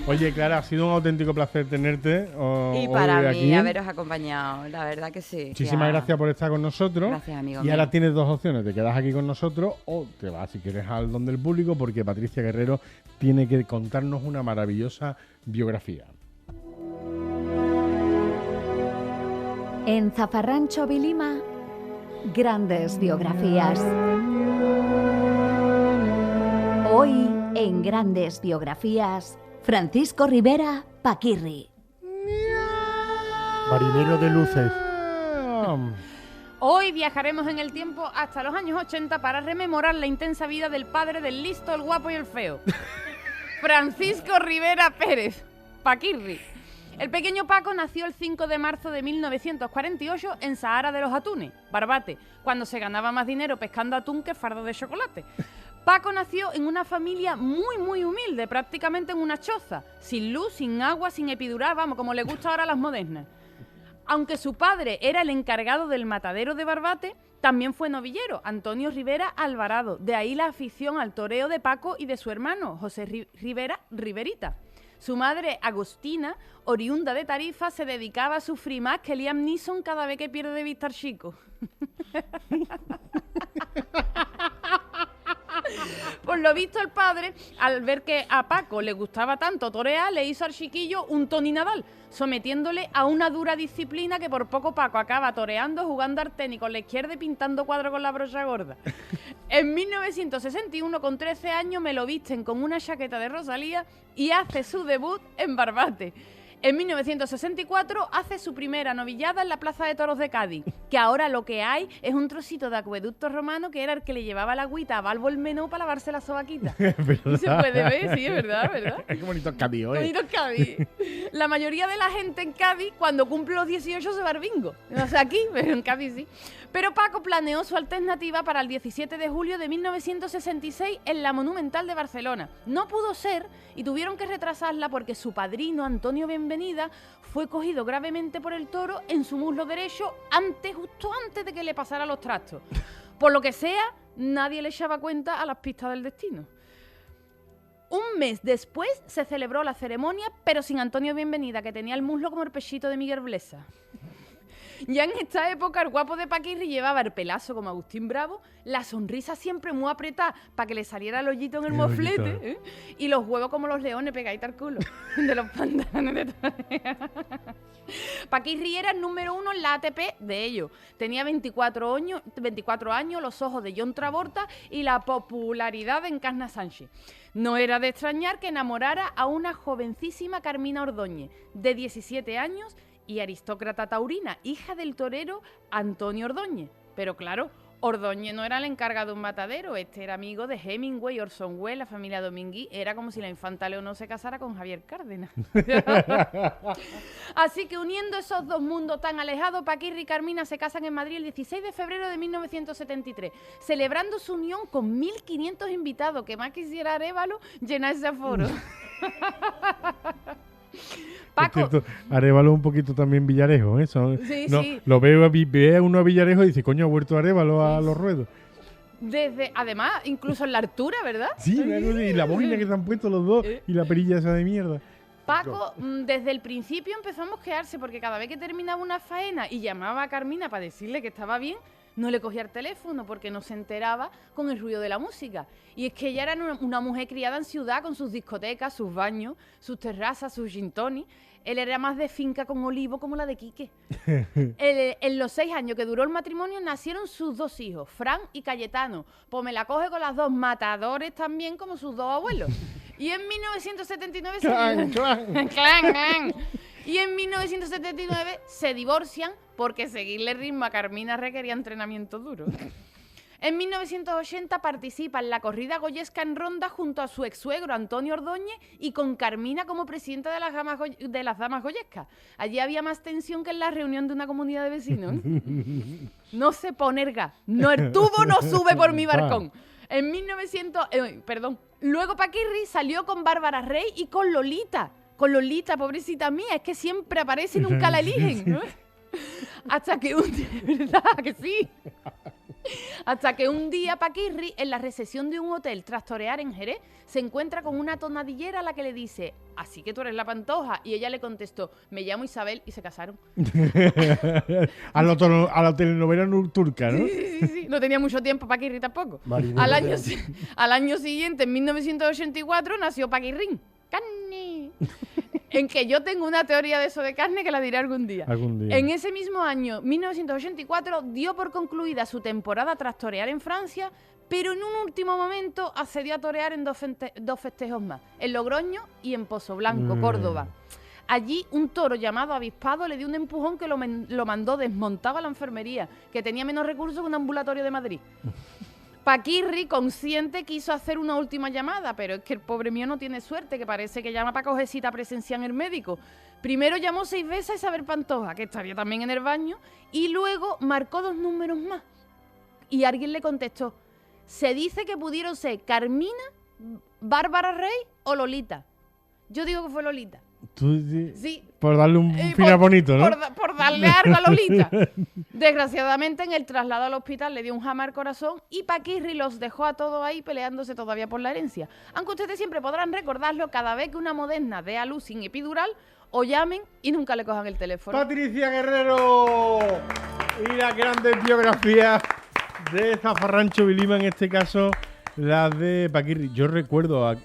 Oye, Clara, ha sido un auténtico placer tenerte Y hoy para mí aquí. haberos acompañado, la verdad que sí. Muchísimas gracias por estar con nosotros. Gracias, amigo Y mío. ahora tienes dos opciones: te quedas aquí con nosotros o te vas, si quieres, al don del público, porque Patricia Guerrero tiene que contarnos una maravillosa biografía. En Zafarrancho Vilima, grandes biografías. Hoy, en Grandes Biografías, Francisco Rivera Paquirri. Marinero de luces. Hoy viajaremos en el tiempo hasta los años 80 para rememorar la intensa vida del padre del listo, el guapo y el feo. Francisco Rivera Pérez Paquirri. El pequeño Paco nació el 5 de marzo de 1948 en Sahara de los Atunes, Barbate, cuando se ganaba más dinero pescando atún que fardo de chocolate. Paco nació en una familia muy humilde, prácticamente en una choza, sin luz, sin agua, sin epidural, vamos, como le gusta ahora a las modernas. Aunque su padre era el encargado del matadero de Barbate, también fue novillero, Antonio Rivera Alvarado. De ahí la afición al toreo de Paco y de su hermano, José Rivera Riverita. Su madre, Agustina, oriunda de Tarifa, se dedicaba a sufrir más que Liam Neeson cada vez que pierde de vista al chico. Por lo visto, el padre, al ver que a Paco le gustaba tanto torear, le hizo al chiquillo un Tony Nadal, sometiéndole a una dura disciplina que por poco Paco acaba toreando, jugando al tenis con la izquierda y pintando cuadros con la brocha gorda. En 1961, con 13 años, me lo visten con una chaqueta de Rosalía y hace su debut en Barbate. En 1964 hace su primera novillada en la Plaza de Toros de Cádiz, que ahora lo que hay es un trocito de acueducto romano que era el que le llevaba la agüita a Balbo el Menú para lavarse la sobaquita. Y se puede ver, sí, es verdad, ¿verdad? Qué bonito es Cádiz, ¿eh? Bonito es Cádiz. La mayoría de la gente en Cádiz, cuando cumple los 18, se va al bingo. O sea, aquí, pero en Cádiz sí. Pero Paco planeó su alternativa para el 17 de julio de 1966 en la Monumental de Barcelona. No pudo ser y tuvieron que retrasarla porque su padrino, Antonio Benvenuto, bienvenida, fue cogido gravemente por el toro en su muslo derecho justo antes de que le pasara los trastos. Por lo que sea, nadie le echaba cuenta a las pistas del destino. Un mes después se celebró la ceremonia, pero sin Antonio Bienvenida, que tenía el muslo como el pechito de Miguel Blesa. Ya en esta época el guapo de Paquirri llevaba el pelazo como Agustín Bravo, la sonrisa siempre muy apretada para que le saliera el hoyito en el moflete, y los huevos como los leones pegaditos al culo de los pantalones de torneo. Paquirri era el número 1 en la ATP de ellos. Tenía 24 años, los ojos de John Travolta y la popularidad de Encarna Sánchez. No era de extrañar que enamorara a una jovencísima Carmina Ordóñez, de 17 años, y aristócrata taurina, hija del torero Antonio Ordóñez. Pero claro, Ordóñez no era el encargado de un matadero, este era amigo de Hemingway, Orson Welles, la familia Dominguí. Era como si la infanta Leonor se casara con Javier Cárdenas. Así que uniendo esos dos mundos tan alejados, Paquirri y Carmina se casan en Madrid el 16 de febrero de 1973, celebrando su unión con 1.500 invitados, que más quisiera Arévalo llenar ese aforo. Paco. Arévalo un poquito también Villarejo, ¿eh? Sí, no, sí. Lo ve a uno a Villarejo y dice, coño, ha vuelto Arévalo a los ruedos. Además, incluso en la altura, ¿verdad? Sí, y la bobina que se han puesto los dos y la perilla esa de mierda. Paco, desde el principio empezó a mosquearse porque cada vez que terminaba una faena y llamaba a Carmina para decirle que estaba bien, no le cogía el teléfono porque no se enteraba con el ruido de la música. Y es que ella era una mujer criada en ciudad con sus discotecas, sus baños, sus terrazas, sus gin tonic. Él era más de finca con olivo como la de Quique. En los 6 años que duró el matrimonio nacieron sus 2 hijos, Fran y Cayetano. Pues me la coge con las 2 matadores también como sus 2 abuelos. Y en 1979 Y en 1979 se divorcian porque seguirle ritmo a Carmina requería entrenamiento duro. En 1980 participa en la corrida goyesca en Ronda junto a su ex-suegro Antonio Ordóñez y con Carmina como presidenta de las damas goyescas. Allí había más tensión que en la reunión de una comunidad de vecinos. No se pone el gas. No, el tubo no sube por mi balcón. En 1900... Luego Paquirri salió con Bárbara Rey y con Lolita. Con Lolita, pobrecita mía, es que siempre aparece y nunca la eligen, ¿no? Hasta que un día, ¿verdad? Que sí. Hasta que un día Paquirri, en la recepción de un hotel tras torear en Jerez, se encuentra con una tonadillera a la que le dice, así que tú eres la Pantoja. Y ella le contestó, me llamo Isabel, y se casaron. a la telenovela turca, ¿no? Sí. No tenía mucho tiempo Paquirri tampoco. Al año siguiente, en 1984, nació Paquirrín. ¡Carne! En que yo tengo una teoría de eso de carne que la diré algún día. En ese mismo año, 1984, dio por concluida su temporada tras torear en Francia, pero en un último momento accedió a torear en dos festejos más, en Logroño y en Pozo Blanco, Córdoba. Allí un toro llamado Avispado le dio un empujón que lo mandó desmontar a la enfermería, que tenía menos recursos que un ambulatorio de Madrid. Paquirri, consciente, quiso hacer una última llamada, pero es que el pobre mío no tiene suerte, que parece que llama para coger cita presencial en el médico. Primero llamó 6 veces a Isabel Pantoja, que estaría también en el baño, y luego marcó 2 números más. Y alguien le contestó, se dice que pudieron ser Carmina, Bárbara Rey o Lolita. Yo digo que fue Lolita. ¿Tú sí. Por darle un final bonito, ¿no? Por darle algo a Lolita. Desgraciadamente, en el traslado al hospital le dio un jama al corazón y Paquirri los dejó a todos ahí peleándose todavía por la herencia. Aunque ustedes siempre podrán recordarlo cada vez que una moderna dé a luz sin epidural o llamen y nunca le cojan el teléfono. ¡Patricia Guerrero! Y las grandes biografías de Zafarrancho Vilima, en este caso la de Paquirri. Yo recuerdo,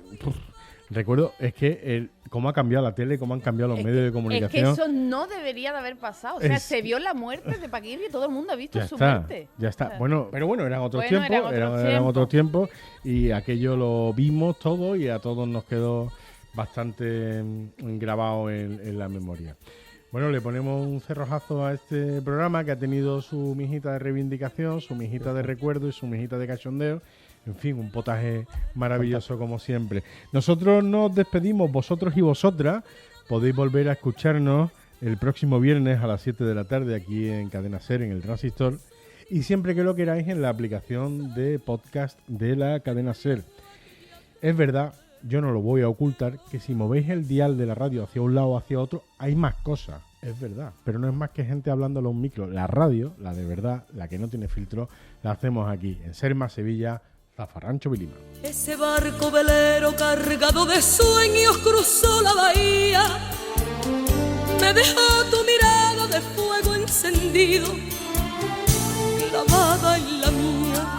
es que cómo ha cambiado la tele, cómo han cambiado los medios de comunicación. Es que eso no debería de haber pasado. O sea, se vio la muerte de Paquirri y todo el mundo ha visto su muerte. Ya está. Bueno, pero bueno, eran otros tiempos. Eran otros tiempos y aquello lo vimos todo y a todos nos quedó bastante grabado en la memoria. Bueno, le ponemos un cerrojazo a este programa que ha tenido su mijita de reivindicación, su mijita de recuerdo y su mijita de cachondeo. En fin, un potaje maravilloso como siempre. Nosotros nos despedimos, vosotros y vosotras. Podéis volver a escucharnos el próximo viernes a las 7 de la tarde aquí en Cadena Ser, en el Transistor. Y siempre que lo queráis en la aplicación de podcast de la Cadena Ser. Es verdad yo no lo voy a ocultar, que si movéis el dial de la radio hacia un lado o hacia otro, hay más cosas, es verdad. Pero no es más que gente hablándole a un micro. La radio, la de verdad, la que no tiene filtro, la hacemos aquí, en Serma, Sevilla, Zafarrancho Vilima. Ese barco velero cargado de sueños cruzó la bahía. Me dejó tu mirada de fuego encendido, clavada en la mía.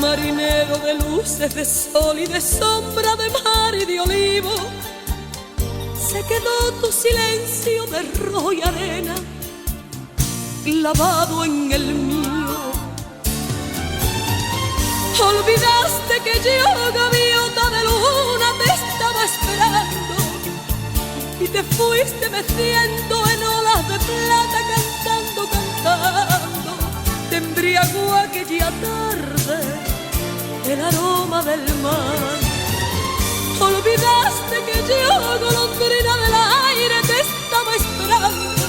Marinero de luces, de sol y de sombra, de mar y de olivo, se quedó tu silencio de rojo y arena, clavado en el mío. Olvidaste que yo, gaviota de luna, te estaba esperando, y te fuiste meciendo en olas de plata, cantando, cantando. Te embriagó aquella tarde el aroma del mar. Olvidaste que yo, golondrina del aire, te estaba esperando.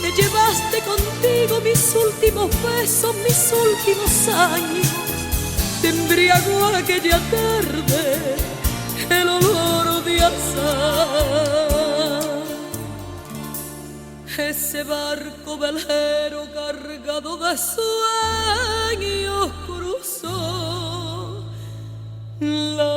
Te llevaste contigo mis últimos besos, mis últimos años. Te embriagó aquella tarde el olor de azahar. Ese barco velero cargado de sueños cruzó la